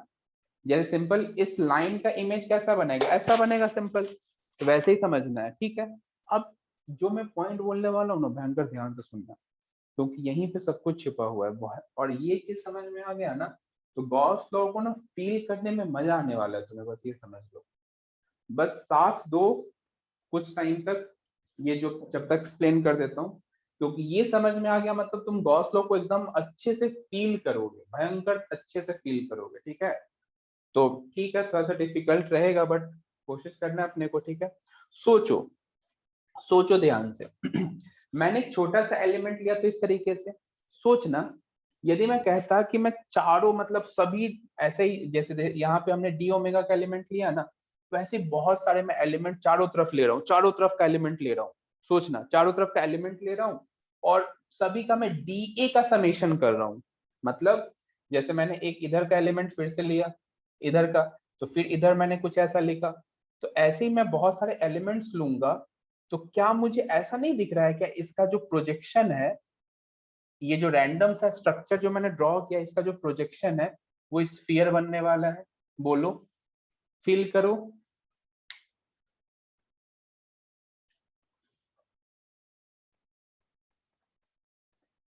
जैसे सिंपल इस लाइन का इमेज कैसा बनेगा, ऐसा बनेगा सिंपल। तो वैसे ही समझना है, ठीक है। अब जो मैं पॉइंट बोलने वाला हूँ ना, भयंकर ध्यान से सुनना, क्योंकि यहीं पे सब कुछ छिपा हुआ है बहुत। और ये चीज समझ में आ गया ना, तो गॉस लॉ को ना फील करने में मजा आने वाला है तुम्हें, बस ये समझ लो। बस साथ दो कुछ टाइम तक, ये जो जब तक एक्सप्लेन कर देता हूँ, क्योंकि ये समझ में आ गया मतलब तुम गॉस लॉ को एकदम अच्छे से फील करोगे, भयंकर अच्छे से फील करोगे, ठीक है। तो ठीक है, थोड़ा सा डिफिकल्ट रहेगा, बट कोशिश करना है अपने को, ठीक है। सोचो, सोचो ध्यान से। मैंने एक छोटा सा एलिमेंट लिया तो इस तरीके से सोचना। यदि मैं कहता कि मैं चारों मतलब सभी ऐसे ही, जैसे यहाँ पे हमने डी ओमेगा का एलिमेंट लिया ना, वैसे बहुत सारे मैं एलिमेंट चारों तरफ ले रहा हूँ, चारों तरफ का एलिमेंट ले रहा हूँ। सोचना, चारों तरफ का एलिमेंट ले रहा हूँ, और सभी का मैं डी ए का समेशन कर रहा हूँ। मतलब जैसे मैंने एक इधर का एलिमेंट फिर से लिया, इधर का, तो फिर इधर मैंने कुछ ऐसा लिखा। तो ऐसे ही मैं बहुत सारे एलिमेंट्स लूंगा। तो क्या मुझे ऐसा नहीं दिख रहा है क्या, इसका जो प्रोजेक्शन है, ये जो रैंडम सा स्ट्रक्चर जो मैंने ड्रॉ किया, इसका जो प्रोजेक्शन है वो स्फीयर बनने वाला है। बोलो, फील करो।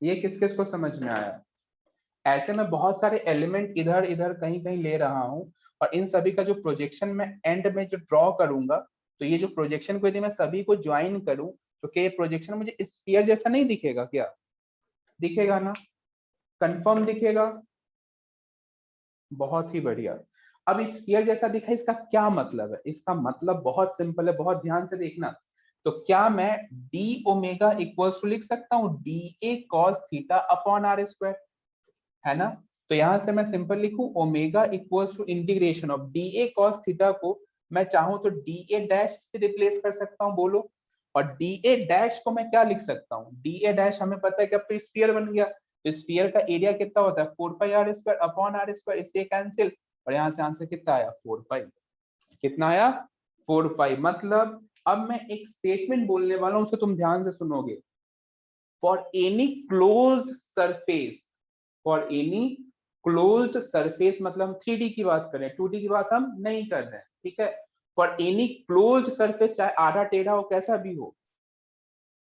ये किस किस को समझ में आया। ऐसे में बहुत सारे एलिमेंट इधर इधर कहीं कहीं ले रहा हूं, और इन सभी का जो प्रोजेक्शन मैं एंड में जो ड्रॉ करूंगा, तो ये जो प्रोजेक्शन को यदि मैं सभी को ज्वाइन करूं, तो क्या ये प्रोजेक्शन मुझे स्फीयर जैसा नहीं दिखेगा क्या, दिखेगा ना, कंफर्म दिखेगा। बहुत ही बढ़िया। अब इस स्फीयर जैसा दिखा, इसका क्या मतलब है, इसका मतलब बहुत सिंपल है, बहुत ध्यान से देखना। तो क्या मैं डी ओमेगा इक्वल्स टू लिख सकता हूँ D A cos theta upon R square, है ना। तो यहां से मैं सिंपल लिखूं omega equals to integration of D A cos theta को मैं चाहूं तो डी ए डैश से रिप्लेस कर सकता हूं, बोलो। और डी ए डैश को मैं क्या लिख सकता हूँ, डी ए डैश हमें पता है कि अब तो स्फीयर बन गया, तो स्फीयर का एरिया कितना होता है 4 pi R square upon R square, इससे कैंसिल, और यहाँ से आंसर कितना आया 4 पाई, कितना आया 4 पाई। मतलब अब मैं एक स्टेटमेंट बोलने वाला हूं, उसे तुम ध्यान से सुनोगे। For any closed surface, for any closed surface, मतलब हम 3D की बात करें, 2D की बात हम नहीं कर रहे हैं, ठीक है। फॉर एनी क्लोज्ड सरफेस, चाहे आधा टेढ़ा हो कैसा भी हो,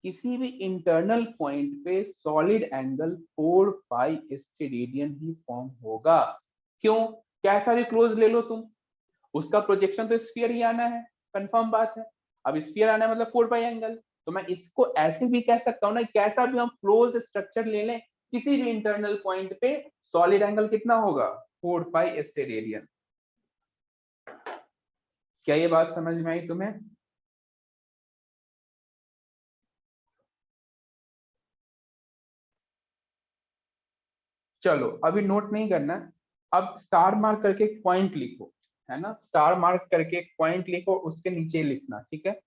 किसी भी इंटरनल पॉइंट पे सॉलिड एंगल 4 पाई स्टेरेडियन ही फॉर्म होगा। क्यों, कैसा भी क्लोज ले लो तुम, उसका प्रोजेक्शन तो स्फीयर ही आना है, कंफर्म बात है। अब स्फीयर आना है मतलब 4 पाई एंगल, तो मैं इसको ऐसे भी कह सकता हूं ना, कैसा भी हम क्लोज स्ट्रक्चर ले लें, किसी भी इंटरनल पॉइंट पे सॉलिड एंगल कितना होगा 4 पाई स्टेरेडियन। क्या ये बात समझ में आई तुम्हें? चलो अभी नोट नहीं करना है, अब स्टार मार्क करके एक पॉइंट लिखो, है ना, स्टार मार्क करके एक पॉइंट लिखो, उसके नीचे लिखना, ठीक है।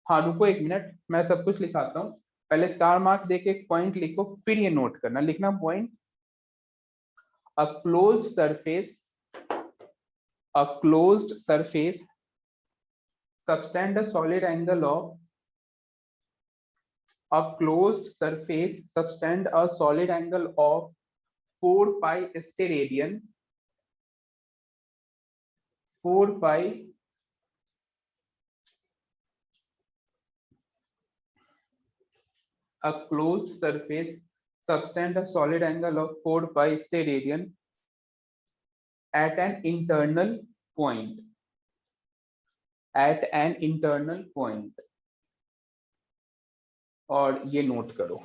हाँ रुको एक मिनट, मैं सब कुछ लिखाता हूँ, पहले स्टार मार्क देके एक पॉइंट लिखो, फिर ये नोट करना, लिखना point, a closed surface, a closed surface subtend a solid angle of, a closed surface subtend a solid angle of 4 pi steradian, 4 pi a closed surface subtend a solid angle of 4 pi steradian at an internal point, at an internal point, और ये note करो।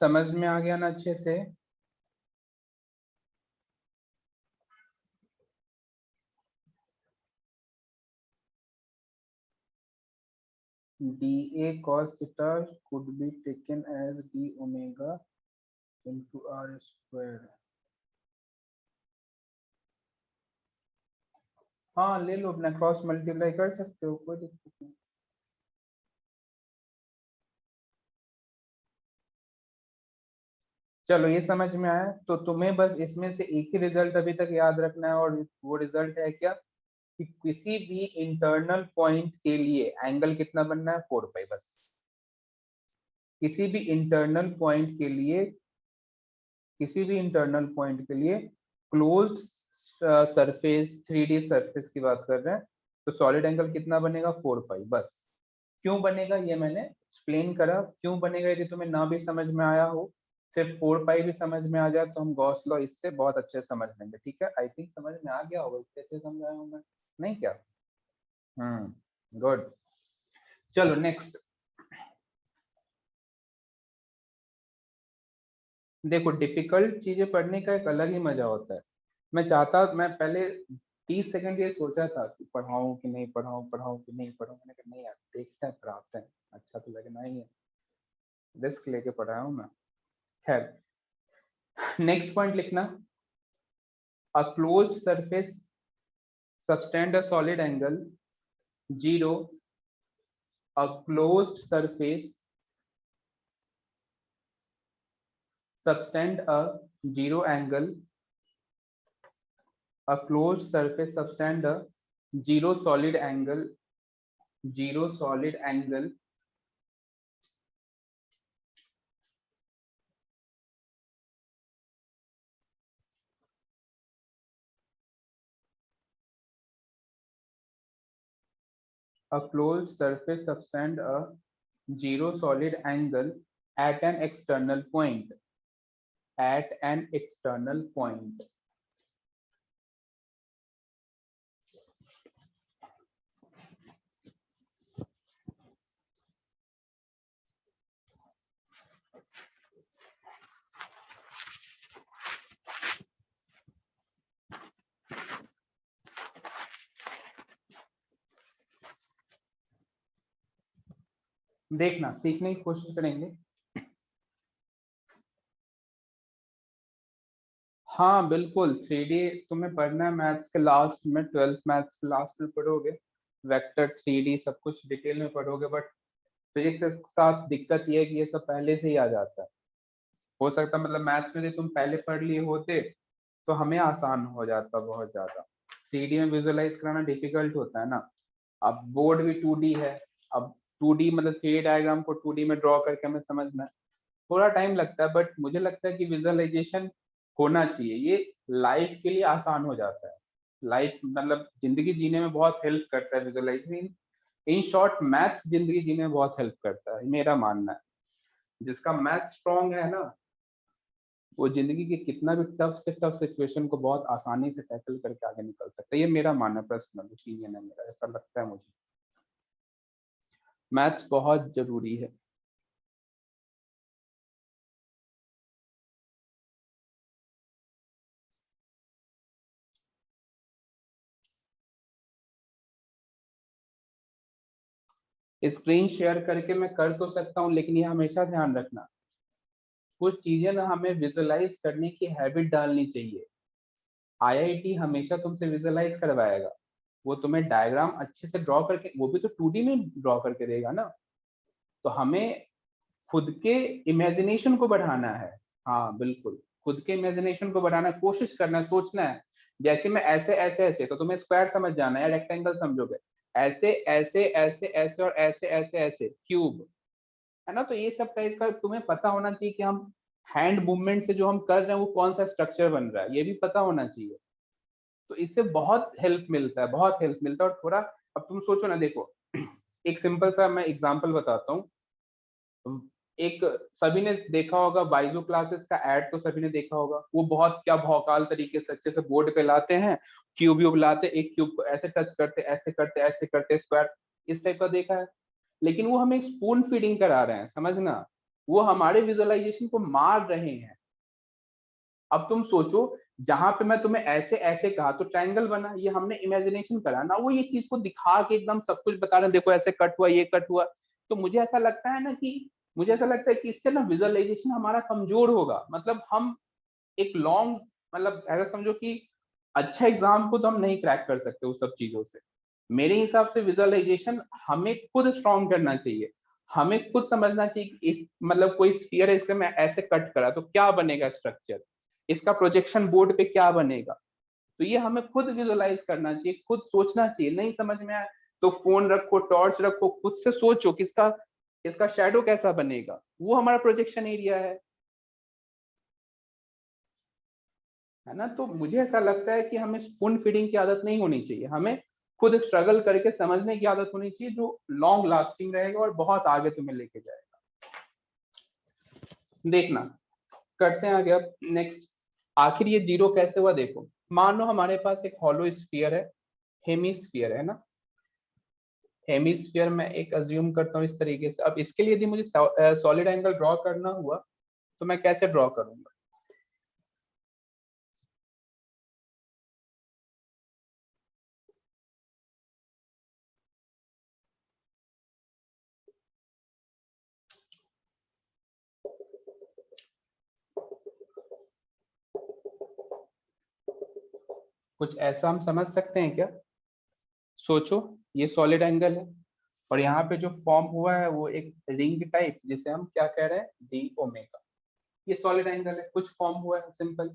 समझ में आ गया ना अच्छे से? dA cos theta could be taken as d omega into r square। हाँ ले लो, अपना क्रॉस मल्टीप्लाई कर सकते हो, कोई दिक्कत नहीं। चलो ये समझ में आया, तो तुम्हें बस इसमें से एक ही रिजल्ट अभी तक याद रखना है, और वो रिजल्ट है क्या कि किसी भी इंटरनल पॉइंट के लिए एंगल कितना बनना है, 4 पाई बस। किसी भी इंटरनल पॉइंट के लिए, किसी भी इंटरनल पॉइंट के लिए क्लोज्ड सरफेस, 3D सरफेस की बात कर रहे हैं, तो सॉलिड एंगल कितना बनेगा, 4 पाई बस। क्यों बनेगा ये मैंने एक्सप्लेन करा, क्यों बनेगा, यदि तुम्हें ना भी समझ में आया हो, सिर्फ 4 पाई भी समझ में आ जाए तो हम गॉस लॉ इससे बहुत अच्छे से समझ लेंगे। ठीक है, आई थिंक समझ में आ गया होगा, इससे अच्छे समझाया हूं मैं, नहीं क्या? गुड। चलो नेक्स्ट देखो, डिफिकल्ट चीजें पढ़ने का एक अलग ही मजा होता है। मैं पहले 30 सेकंड ये सोचा था कि पढ़ाऊं कि नहीं पढ़ाऊं, पढ़ाऊं कि नहीं पढ़ाऊं, मैंने कहा नहीं यार देखते हैं, पढ़ाते हैं, अच्छा तो लगना ही है, रिस्क लेके पढ़ाया हूं मैं। खैर, नेक्स्ट पॉइंट लिखना, a closed surface subtend a solid angle 0, a closed surface subtend a zero angle, a closed surface subtend a zero solid angle, zero solid angle, a closed surface subtend a zero solid angle at an external point, at an external point। देखना, सीखने की कोशिश करेंगे। हाँ बिल्कुल, 3D तुम्हें पढ़ना है मैथ्स के लास्ट में, 12th मैथ्स के लास्ट में पढ़ोगे, वेक्टर 3D सब कुछ डिटेल में पढ़ोगे, बट फिजिक्स के साथ दिक्कत ये है कि ये सब पहले से ही आ जाता है। हो सकता मतलब मैथ्स में तुम पहले पढ़ लिए होते तो हमें आसान हो जाता बहुत ज्यादा। 3D में विजुअलाइज कराना डिफिकल्ट होता है ना। अब बोर्ड भी 2D है, अब 2D मतलब 3D डायग्राम को 2D में ड्रॉ करके हमें समझना है, थोड़ा टाइम लगता है, बट मुझे लगता है कि विजुअलाइजेशन होना चाहिए, ये लाइफ के लिए आसान हो जाता है। लाइफ मतलब जिंदगी जीने में बहुत हेल्प करता है विजुअलाइजेशन। इन शॉर्ट मैथ्स जिंदगी जीने में बहुत हेल्प करता है, मेरा मानना है। जिसका मैथ स्ट्रॉन्ग है ना, वो जिंदगी के कितना भी टफ से टफ सिचुएशन को बहुत आसानी से टैकल करके आगे निकल सकता है। ये मेरा मानना, पर्सनल ओपिनियन है मेरा, ऐसा लगता है मुझे। मैथ्स बहुत जरूरी है। स्क्रीन शेयर करके मैं कर तो सकता हूँ, लेकिन ये हमेशा ध्यान रखना, कुछ चीजें ना हमें विजुअलाइज करने की हैबिट डालनी चाहिए। आईआईटी हमेशा तुमसे विजुअलाइज करवाएगा, वो तुम्हें डायग्राम अच्छे से ड्रॉ करके, वो भी तो 2D में ड्रॉ करके देगा ना। तो हमें खुद के इमेजिनेशन को बढ़ाना है। हाँ बिल्कुल, खुद के इमेजिनेशन को बढ़ाना है, कोशिश करना है, सोचना है। जैसे मैं ऐसे ऐसे ऐसे, तो तुम्हें स्क्वायर समझ जाना है या रेक्टेंगल समझोगे, ऐसे ऐसे ऐसे ऐसे और ऐसे ऐसे ऐसे क्यूब, है ना। तो ये सब टाइप का तुम्हें पता होना चाहिए कि हम हैंड मूवमेंट से जो हम कर रहे हैं वो कौन सा स्ट्रक्चर बन रहा है, ये भी पता होना चाहिए। तो इससे बहुत हेल्प मिलता है, बहुत हेल्प मिलता है। और थोड़ा अब तुम सोचो ना, देखो एक सिंपल सा मैं एग्जांपल बताता हूँ। एक, सभी ने देखा होगा बाइजू क्लासेस का एड, तो सभी ने देखा होगा, वो बहुत क्या भौकाल तरीके से अच्छे से बोर्ड पे लाते हैं, क्यूब व्यूब लाते, एक क्यूब को ऐसे टच करते, ऐसे करते, ऐसे करते, स्क्वायर, इस टाइप का देखा है। लेकिन वो हमें स्पून फीडिंग करा रहे हैं, समझना। वो हमारे विजुअलाइजेशन को मार रहे हैं। अब तुम सोचो, जहां पे मैं तुम्हें ऐसे ऐसे कहा तो ट्रायंगल बना, ये हमने इमेजिनेशन करा ना, वो ये चीज को दिखा के एकदम सब कुछ बता रहे हैं, देखो ऐसे कट हुआ, ये कट हुआ। तो मुझे ऐसा लगता है ना कि मुझे ऐसा लगता है कि इससे ना विजुअलाइजेशन हमारा कमजोर होगा। मतलब हम एक लॉन्ग, मतलब ऐसा समझो कि अच्छा एग्जाम को तो हम नहीं क्रैक कर सकते उस सब चीजों से। मेरे हिसाब से विजुअलाइजेशन हमें खुद स्ट्रॉन्ग करना चाहिए। हमें खुद समझना चाहिए कि इस मतलब कोई स्फीयर है, इसे मैं ऐसे कट करा तो क्या बनेगा स्ट्रक्चर, इसका प्रोजेक्शन बोर्ड पे क्या बनेगा। तो ये हमें खुद विजुअलाइज करना चाहिए, खुद सोचना चाहिए। नहीं समझ में आए तो फोन रखो, टॉर्च रखो, खुद से सोचो कि इसका शैडो कैसा बनेगा, वो हमारा प्रोजेक्शन एरिया है ना। तो मुझे ऐसा लगता है कि हमें स्पून फीडिंग की आदत नहीं होनी चाहिए, हमें खुद स्ट्रगल करके समझने की आदत होनी चाहिए, जो लॉन्ग लास्टिंग रहेगा और बहुत आगे तुम्हें लेके जाएगा। देखना, करते हैं आगे। अब नेक्स्ट, आखिर ये जीरो कैसे हुआ देखो। मान लो हमारे पास एक हॉलो स्फीयर है, हेमिस्फीयर है ना। हेमिस्फीयर में एक अज्यूम करता हूँ इस तरीके से। अब इसके लिए यदि मुझे सॉलिड एंगल ड्रॉ करना हुआ तो मैं कैसे ड्रॉ करूंगा। कुछ ऐसा हम समझ सकते हैं क्या। सोचो, ये सॉलिड एंगल है और यहाँ पे जो फॉर्म हुआ है वो एक रिंग टाइप, जिसे हम क्या कह रहे हैं, डी ओमेगा। ये सॉलिड एंगल है, कुछ फॉर्म हुआ है सिंपल।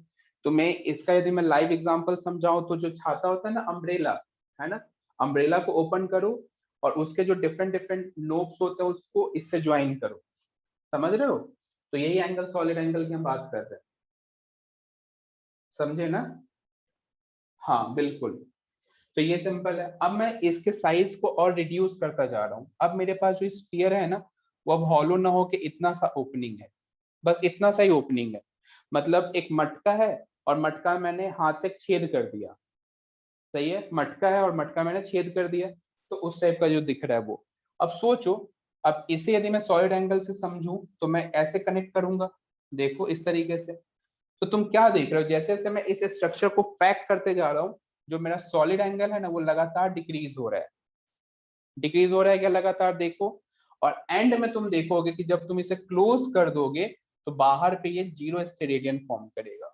तो मैं इसका यदि मैं लाइव एग्जांपल समझाऊं तो जो छाता होता है ना, अम्ब्रेला, है ना, अम्ब्रेला को ओपन करो और उसके जो डिफरेंट डिफरेंट नोब्स होते हैं उसको इससे ज्वाइन करो। समझ रहे हो। तो यही एंगल सॉलिड एंगल की हम बात कर रहे हैं। समझे ना। हाँ बिल्कुल। तो ये सिंपल है। अब मैं इसके साइज को और रिड्यूस करता जा रहा हूँ। अब मेरे पास जो स्फीयर है ना, वो अब हॉलो ना हो के इतना सा ओपनिंग है, बस इतना सा ही ओपनिंग है। मतलब एक मटका है और मटका मैंने हाथ से छेद कर दिया। सही है, मटका है और मटका मैंने छेद कर दिया, तो उस टाइप का जो दिख रहा है वो। अब सोचो, अब इसे यदि मैं सॉलिड एंगल से समझूं तो मैं ऐसे कनेक्ट करूंगा, देखो इस तरीके से। तो तुम क्या देख रहे हो, जैसे जैसे मैं इस स्ट्रक्चर को पैक करते जा रहा हूँ, जो मेरा सॉलिड एंगल है ना वो लगातार डिक्रीज हो रहा है। डिक्रीज हो रहा है क्या लगातार, देखो। और एंड में तुम देखोगे कि जब तुम इसे क्लोज कर दोगे तो बाहर पे ये जीरो स्टेरेडियन फॉर्म करेगा।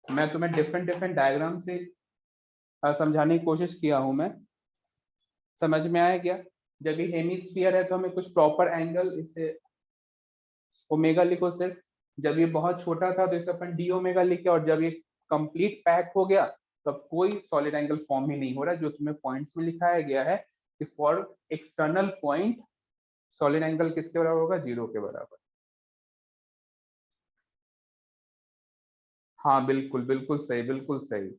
मैं तुम्हें डिफरेंट डिफरेंट डायग्राम से समझाने की कोशिश किया हूं मैं। समझ में आया क्या। जब ये हेमिस्फीयर है तो हमें कुछ प्रॉपर एंगल, इसे ओमेगा लिखो सिर्फ। जब ये बहुत छोटा था तो इसे अपन डी ओमेगा लिखे, और जब ये कंप्लीट पैक हो गया तब कोई सॉलिड एंगल फॉर्म ही नहीं हो रहा। जो तुम्हें पॉइंट्स में लिखाया गया है कि for external point solid angle किसके बराबर होगा, जीरो के बराबर। हाँ बिल्कुल, बिल्कुल सही, बिल्कुल सही।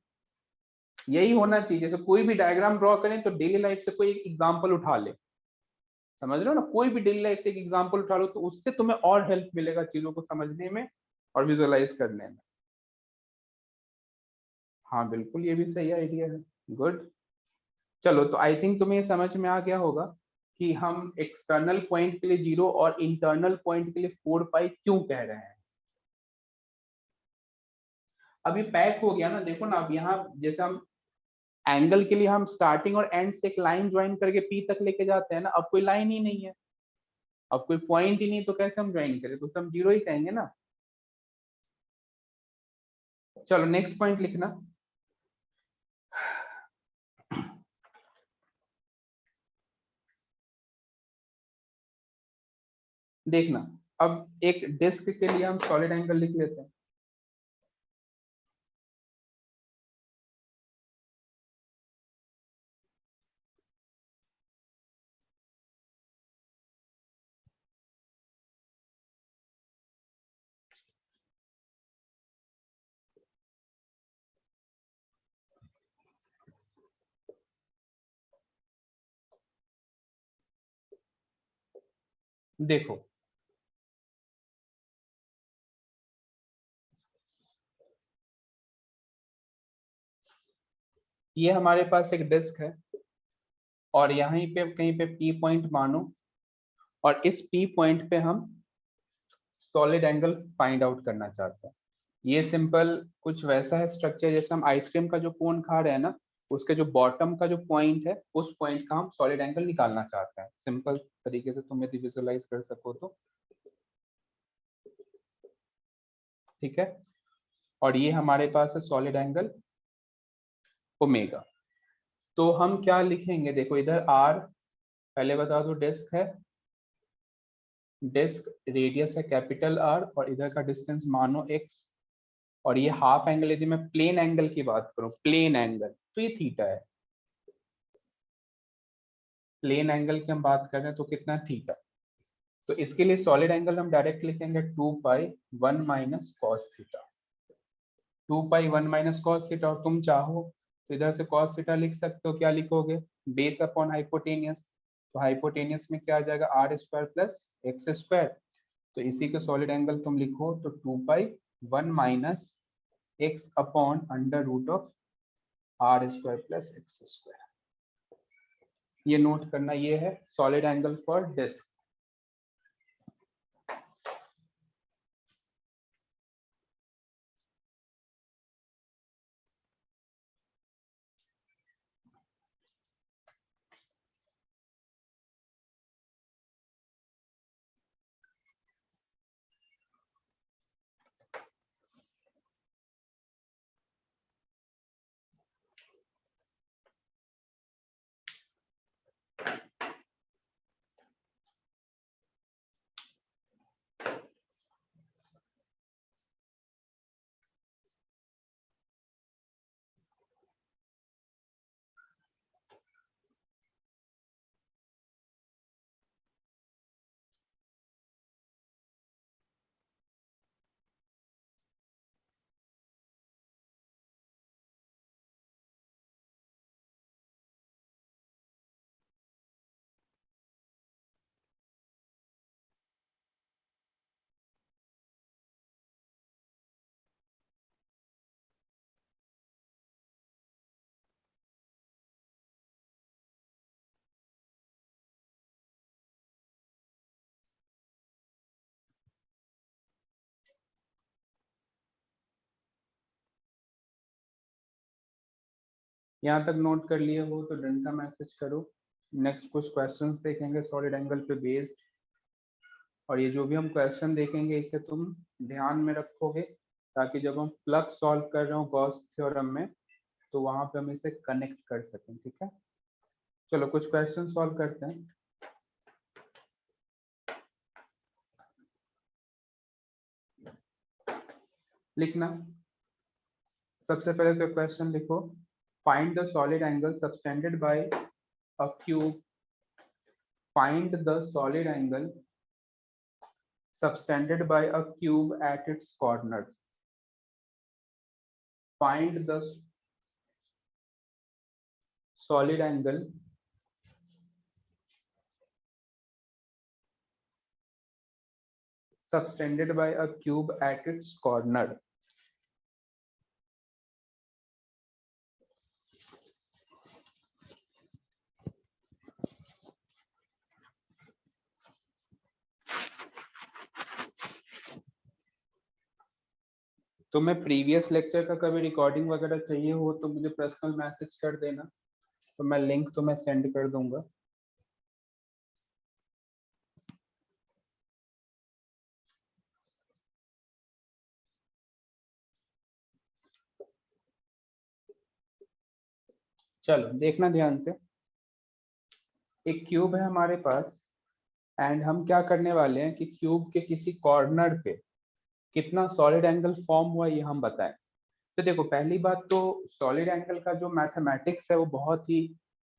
यही होना चाहिए। जैसे कोई भी डायग्राम ड्रॉ करें तो डेली लाइफ से कोई एक एग्जांपल उठा ले। समझ रहे हो ना, कोई भी डेली लाइफ से एक एग्जांपल उठा लो तो उससे तुम्हें और हेल्प मिलेगा चीजों को समझने में और विजुअलाइज करने में। हाँ बिल्कुल, ये भी सही आइडिया है। गुड। चलो, तो आई थिंक तुम्हें ये समझ में आ गया होगा कि हम एक्सटर्नल पॉइंट के लिए जीरो और इंटरनल पॉइंट के लिए 4 पाई क्यों कह रहे हैं। अभी पैक हो गया ना, देखो ना। अब यहाँ जैसे हम एंगल के लिए हम स्टार्टिंग और एंड से एक लाइन ज्वाइन करके पी तक लेके जाते हैं ना, अब कोई लाइन ही नहीं है, अब कोई पॉइंट ही नहीं, तो कैसे हम ज्वाइन करें, तो हम जीरो ही कहेंगे ना। चलो नेक्स्ट पॉइंट लिखना। देखना, अब एक डिस्क के लिए हम सॉलिड एंगल लिख लेते हैं। देखो, ये हमारे पास एक डिस्क है और यहीं पे कहीं पे पी पॉइंट मानो, और इस P पॉइंट पे हम सॉलिड एंगल फाइंड आउट करना चाहते हैं। ये सिंपल कुछ वैसा है स्ट्रक्चर जैसे हम आइसक्रीम का जो कोन खा रहे हैं ना, उसके जो बॉटम का जो पॉइंट है उस पॉइंट का हम सॉलिड एंगल निकालना चाहते हैं। सिंपल तरीके से तुम यदि विजुअलाइज कर सको तो ठीक है। और ये हमारे पास है सॉलिड एंगल ओमेगा। तो हम क्या लिखेंगे, देखो इधर आर पहले बता दो डिस्क है, डिस्क रेडियस है कैपिटल आर और इधर का डिस्टेंस मानो एक्स, और ये हाफ एंगल यदि मैं प्लेन एंगल की बात करूं, प्लेन एंगल तो ये थीटा है। प्लेन एंगल की हम बात कर रहे हैं तो कितना थीटा। तो इसके लिए सॉलिड एंगल हम डायरेक्ट लिखेंगे 2 pi 1 minus cos theta. 2 pi 1 minus cos theta, और तुम चाहो तो इधर से कॉस थीटा लिख सकते हो। क्या लिखोगे, बेस अपॉन हाइपोटेनियस, तो हाइपोटेनियस में क्या आ जाएगा R square plus X square. तो इसी के सॉलिड एंगल तुम लिखो तो 2 pi 1 minus X upon under root of R square plus X square. ये नोट करना, ये है सॉलिड एंगल फॉर डिस्क। यहाँ तक नोट कर लिए हो तो डन का मैसेज करो। नेक्स्ट कुछ क्वेश्चंस देखेंगे सॉलिड एंगल पे बेस्ड, और ये जो भी हम क्वेश्चन देखेंगे इसे तुम ध्यान में रखोगे ताकि जब हम प्लग सॉल्व कर रहे हो गॉस थ्योरम में तो वहां पे हम इसे कनेक्ट कर सकें। ठीक है, चलो कुछ क्वेश्चन सॉल्व करते हैं। लिखना, सबसे पहले तो क्वेश्चन लिखो, find the solid angle subtended bye a cube, find the solid angle subtended by a cube at its corners. Find the solid angle subtended by a cube at its corner. तुम्हें previous lecture का कभी recording वगैरह चाहिए हो तो मुझे personal message कर देना, तो मैं लिंक तुम्हें सेंड कर दूंगा। चलो देखना ध्यान से, एक क्यूब है हमारे पास एंड हम क्या करने वाले हैं कि क्यूब के किसी कॉर्नर पे कितना सॉलिड एंगल फॉर्म हुआ ये हम बताएं। तो देखो पहली बात तो सॉलिड एंगल का जो मैथमेटिक्स है वो बहुत ही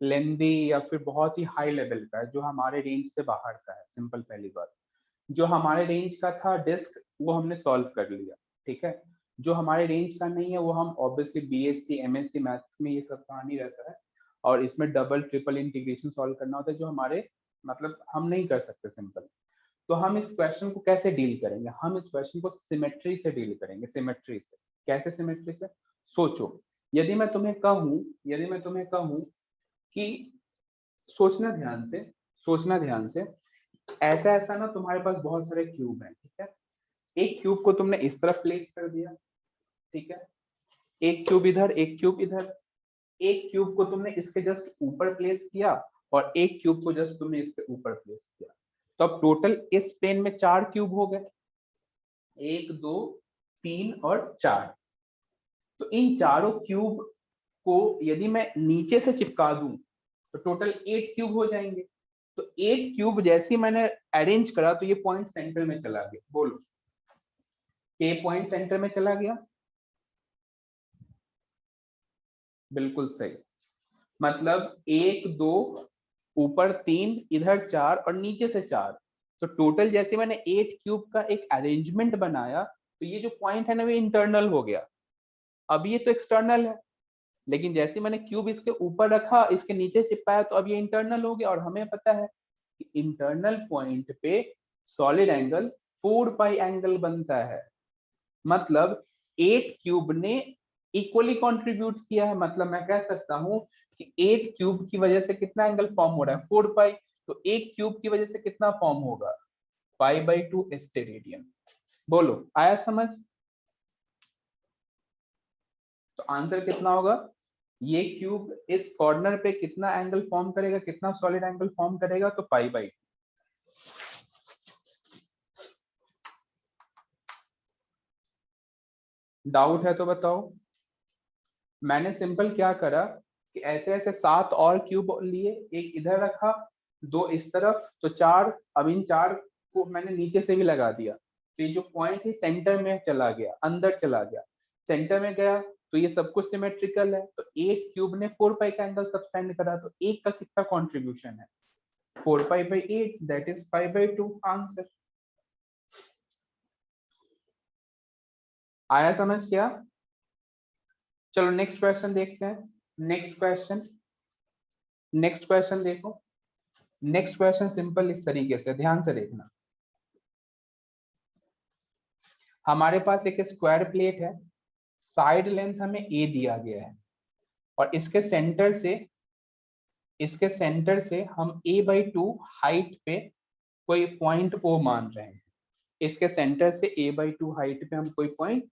लेंदी या फिर बहुत ही हाई लेवल का है, जो हमारे रेंज से बाहर का है। सिंपल पहली बात, जो हमारे रेंज का था डिस्क वो हमने सॉल्व कर लिया। ठीक है, जो हमारे रेंज का नहीं है वो हम ऑब्वियसली बीएससी एमएससी मैथ्स में ये सब कहानी रहता है, और इसमें डबल ट्रिपल इंटीग्रेशन सॉल्व करना होता है जो हमारे मतलब हम नहीं कर सकते सिंपल। तो हम इस क्वेश्चन को कैसे डील करेंगे, हम इस क्वेश्चन को सिमेट्री से डील करेंगे। सिमेट्री से कैसे, सिमेट्री से सोचो, यदि मैं तुम्हें कहूं कि सोचना ध्यान से, सोचना ध्यान से ऐसा ऐसा ना तुम्हारे पास बहुत सारे क्यूब हैं, ठीक है। एक क्यूब को तुमने इस तरफ प्लेस कर दिया, ठीक है, एक क्यूब इधर, एक क्यूब इधर, एक क्यूब को तुमने इसके जस्ट ऊपर प्लेस किया और एक क्यूब को जस्ट तुमने इसके ऊपर प्लेस किया। तो अब टोटल इस प्लेन में 4 क्यूब हो गए, 1 2 3 और 4। तो इन चारों क्यूब को यदि मैं नीचे से चिपका दूं तो टोटल 8 क्यूब हो जाएंगे। तो 8 क्यूब जैसे ही मैंने अरेंज करा तो ये पॉइंट सेंटर में चला गया। बोलो, ये पॉइंट सेंटर में चला गया, बिल्कुल सही। मतलब 1 2 ऊपर 3 इधर 4 और नीचे से 4। तो टोटल जैसे मैंने 8 क्यूब का एक अरेंजमेंट बनाया तो ये जो पॉइंट है ना वो इंटरनल हो गया। अब ये तो एक्सटर्नल है, लेकिन जैसे मैंने क्यूब इसके ऊपर रखा, इसके नीचे चिपकाया, तो अब ये इंटरनल हो गया। और हमें पता है कि इंटरनल पॉइंट पे सॉलिड एंगल 4 पाई एंगल बनता है। मतलब 8 क्यूब ने इक्वली कंट्रीब्यूट किया है। मतलब मैं कह सकता हूं कि 8 क्यूब की वजह से कितना एंगल फॉर्म हो रहा है, 4 पाई। तो एक क्यूब की वजह से कितना फॉर्म होगा, पाई/2 स्टेरेडियन। बोलो, आया समझ? तो आंसर कितना होगा, ये क्यूब इस कॉर्नर पे कितना एंगल फॉर्म करेगा, कितना सॉलिड एंगल फॉर्म करेगा, तो पाई/2। डाउट है तो बताओ। मैंने सिंपल क्या करा कि ऐसे ऐसे 7 और क्यूब लिए, एक इधर रखा, 2 इस तरफ, तो 4। अब इन 4 को मैंने नीचे से भी लगा दिया, तो ये जो पॉइंट है सेंटर में चला गया, अंदर चला गया। सेंटर में गया तो ये सब कुछ सिमेट्रिकल है। तो 8 क्यूब ने 4 पाई का एंगल सब्सटेंड करा, तो एक का कितना कॉन्ट्रीब्यूशन है, 4 पाई/8, दैट इज पाई/2 आंसर। आया समझ क्या? चलो नेक्स्ट क्वेश्चन देखते हैं। नेक्स्ट क्वेश्चन, नेक्स्ट क्वेश्चन देखो। नेक्स्ट क्वेश्चन सिंपल इस तरीके से, ध्यान से देखना। हमारे पास एक स्क्वायर प्लेट है, साइड लेंथ हमें ए दिया गया है, और इसके सेंटर से हम a/2 हाइट पे कोई पॉइंट ओ मान रहे हैं। इसके सेंटर से a/2 हाइट पे हम कोई पॉइंट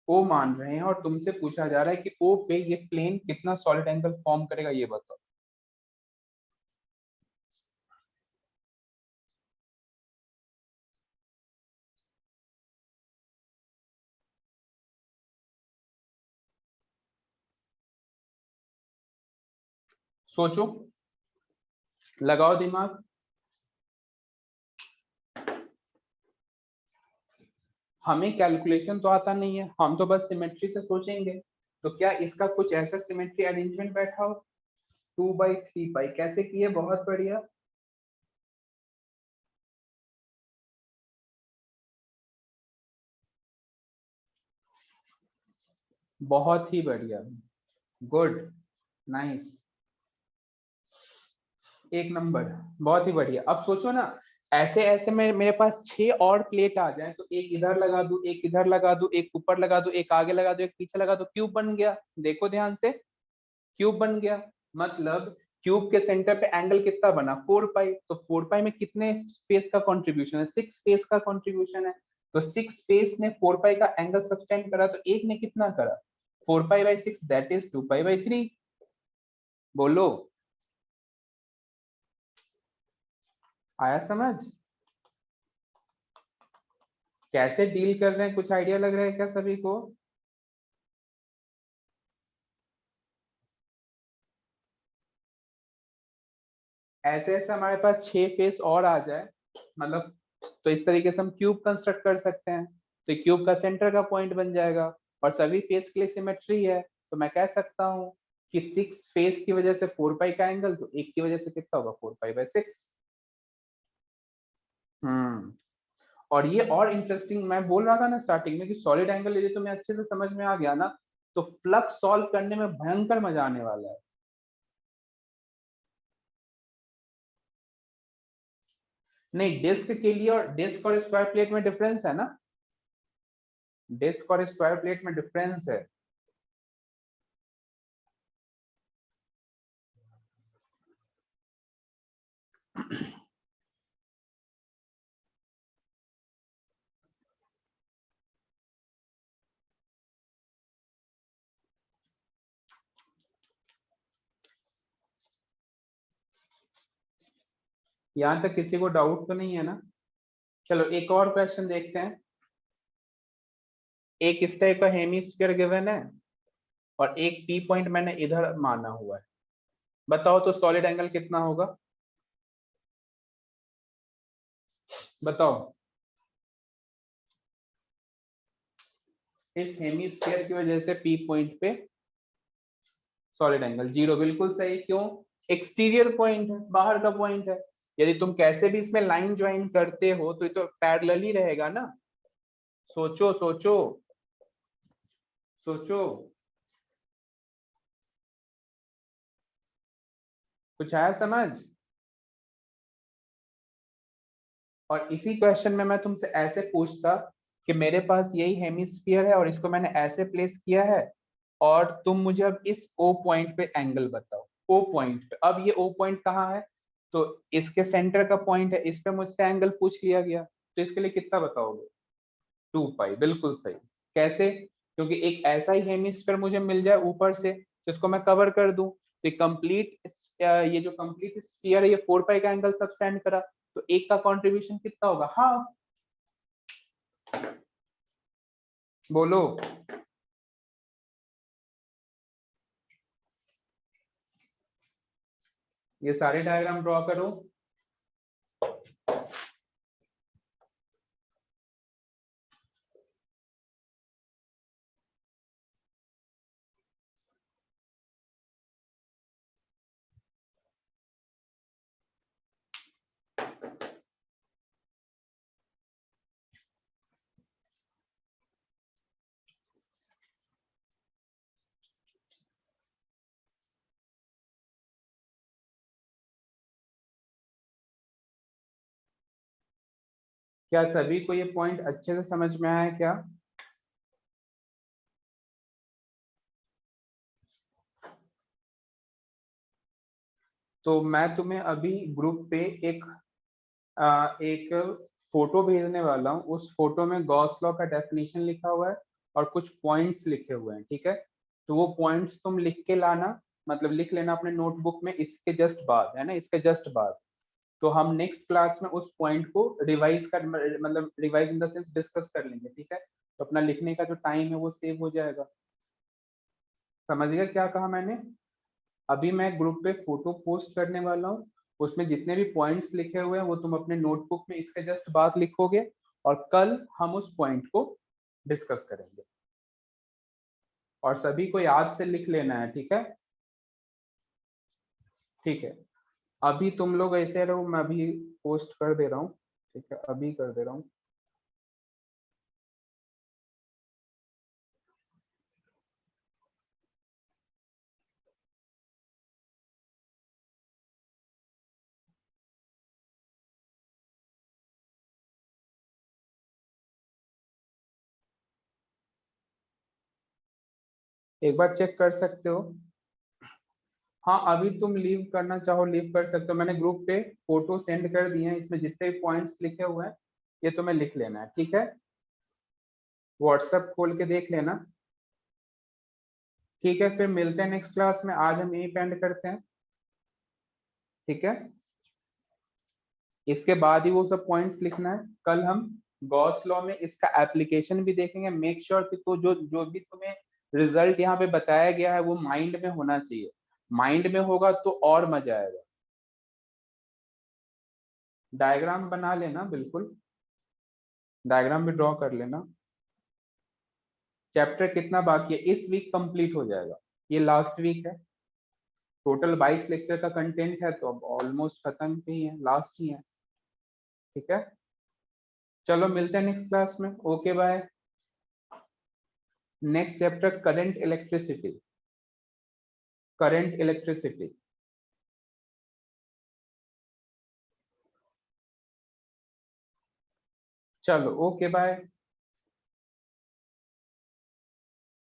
ओ मान रहे हैं, और तुमसे पूछा जा रहा है कि ओ पे ये प्लेन कितना सॉलिड एंगल फॉर्म करेगा, ये बताओ। सोचो, लगाओ दिमाग। हमें कैलकुलेशन तो आता नहीं है, हम तो बस सिमेट्री से सोचेंगे। तो क्या इसका कुछ ऐसा सिमेट्री अरेंजमेंट बैठा हो, 2/3 पाई कैसे किए, बहुत बढ़िया। बहुत ही बढ़िया, गुड, नाइस, एक नंबर, बहुत ही बढ़िया। अब सोचो ना, ऐसे ऐसे में मेरे पास 6 और प्लेट आ जाए, तो एक इधर लगा दूं, एक इधर लगा दूं, एक ऊपर लगा दूं, एक आगे लगा दूं, एक पीछे लगा दूं, क्यूब बन गया। देखो ध्यान से, क्यूब बन गया। मतलब क्यूब के सेंटर पे एंगल कितना बना, 4 पाई। तो 4 पाई में कितने स्पेस का कंट्रीब्यूशन है, 6 स्पेस का कंट्रीब्यूशन है। तो 6 स्पेस ने 4 पाई का एंगल सब्सटेंड करा, तो एक ने कितना करा, 4 पाई/6, दैट इज 2 पाई/3। बोलो, आया समझ? कैसे डील कर रहे हैं, कुछ आइडिया लग रहा है क्या सभी को? ऐसे ऐसे हमारे पास 6 फेस और आ जाए, मतलब, तो इस तरीके से हम क्यूब कंस्ट्रक्ट कर सकते हैं। तो क्यूब का सेंटर का पॉइंट बन जाएगा, और सभी फेस के लिए सिमेट्री है। तो मैं कह सकता हूँ कि 6 फेस की वजह से 4 पाई का एंगल, तो एक की वजह से कितना होगा, 4 पाई/6। हम्म। और ये और इंटरेस्टिंग, मैं बोल रहा था ना स्टार्टिंग में कि सॉलिड एंगल यदि तुम्हें अच्छे से समझ में आ गया ना, तो फ्लक्स सॉल्व करने में भयंकर मजा आने वाला है। नहीं, डिस्क के लिए, और डिस्क और स्क्वायर प्लेट में डिफरेंस है ना, डिस्क और स्क्वायर प्लेट में डिफरेंस है। यहां तक किसी को डाउट तो नहीं है ना? चलो एक और क्वेश्चन देखते हैं। एक इस टाइप का हेमिस्फीयर गिवन है और एक पी पॉइंट मैंने इधर माना हुआ है। बताओ तो सॉलिड एंगल कितना होगा? बताओ। इस हेमिस्फीयर की वजह से पी पॉइंट पे सॉलिड एंगल 0, बिल्कुल सही। क्यों? एक्सटीरियर पॉइंट है, बाहर का पॉइंट है। यदि तुम कैसे भी इसमें लाइन ज्वाइन करते हो तो ये तो पैरेलल ही रहेगा ना। सोचो सोचो सोचो, कुछ आया समझ? और इसी क्वेश्चन में मैं तुमसे ऐसे पूछता कि मेरे पास यही हेमिस्फीयर है और इसको मैंने ऐसे प्लेस किया है, और तुम मुझे अब इस ओ पॉइंट पे एंगल बताओ। ओ पॉइंट पे, अब ये ओ पॉइंट कहाँ है? तो इसके सेंटर का पॉइंट है, इस पे मुझसे एंगल पूछ लिया गया, तो इसके लिए कितना बताओगे? 2 पाई, बिल्कुल सही। कैसे? क्योंकि एक ऐसा ही हेमिस्फीयर मुझे मिल जाए ऊपर से जिसको मैं कवर कर दूं, तो कंप्लीट ये जो कंप्लीट स्फीयर है ये 4 पाई का एंगल सबटेंड करा, तो एक का कंट्रीब्यूशन कितना होगा? हाँ, बोलो। ये सारे डायग्राम ड्रॉ करो। क्या सभी को ये पॉइंट अच्छे से समझ में आया क्या? तो मैं तुम्हें अभी ग्रुप पे एक फोटो भेजने वाला हूँ। उस फोटो में गॉस लॉ का डेफिनेशन लिखा हुआ है और कुछ पॉइंट्स लिखे हुए हैं, ठीक है? तो वो पॉइंट्स तुम लिख के लाना, मतलब लिख लेना अपने नोटबुक में, इसके जस्ट बाद, है ना, इसके जस्ट बाद। तो हम नेक्स्ट क्लास में उस पॉइंट को रिवाइज कर, मतलब revise in the sense discuss कर लेंगे, ठीक है? तो अपना लिखने का जो टाइम है वो सेव हो जाएगा। समझ गए क्या कहा मैंने? अभी मैं ग्रुप पे फोटो पोस्ट करने वाला हूँ, उसमें जितने भी पॉइंट्स लिखे हुए हैं वो तुम अपने नोटबुक में इसके जस्ट बाद लिखोगे, और कल हम उस पॉइंट को डिस्कस करेंगे। और सभी को याद से लिख लेना है, ठीक है? ठीक है, अभी तुम लोग ऐसे रहो, मैं अभी पोस्ट कर दे रहा हूँ। ठीक है, अभी कर दे रहा हूँ। एक बार चेक कर सकते हो। हाँ, अभी तुम लीव करना चाहो लीव कर सकते हो। मैंने ग्रुप पे फोटो सेंड कर दिए हैं, इसमें जितने भी पॉइंट्स लिखे हुए हैं ये तुम्हें लिख लेना है, ठीक है? व्हाट्सएप खोल के देख लेना। ठीक है, फिर मिलते हैं नेक्स्ट क्लास में। आज हम यही पेंड करते हैं, ठीक है? इसके बाद ही वो सब पॉइंट्स लिखना है। कल हम गॉस लॉ में इसका एप्लीकेशन भी देखेंगे। मेक श्योर कि तो जो जो भी तुम्हें रिजल्ट यहाँ पे बताया गया है वो माइंड में होना चाहिए। माइंड में होगा तो और मजा आएगा। डायग्राम बना लेना, बिल्कुल डायग्राम भी ड्रॉ कर लेना। चैप्टर कितना बाकी है? इस वीक कंप्लीट हो जाएगा, ये लास्ट वीक है। टोटल 22 लेक्चर का कंटेंट है, तो अब ऑलमोस्ट खत्म ही है, लास्ट ही है, ठीक है? चलो मिलते हैं नेक्स्ट क्लास में। Okay bye. Next chapter current electricity. Current electricity. चलो ओके बाय।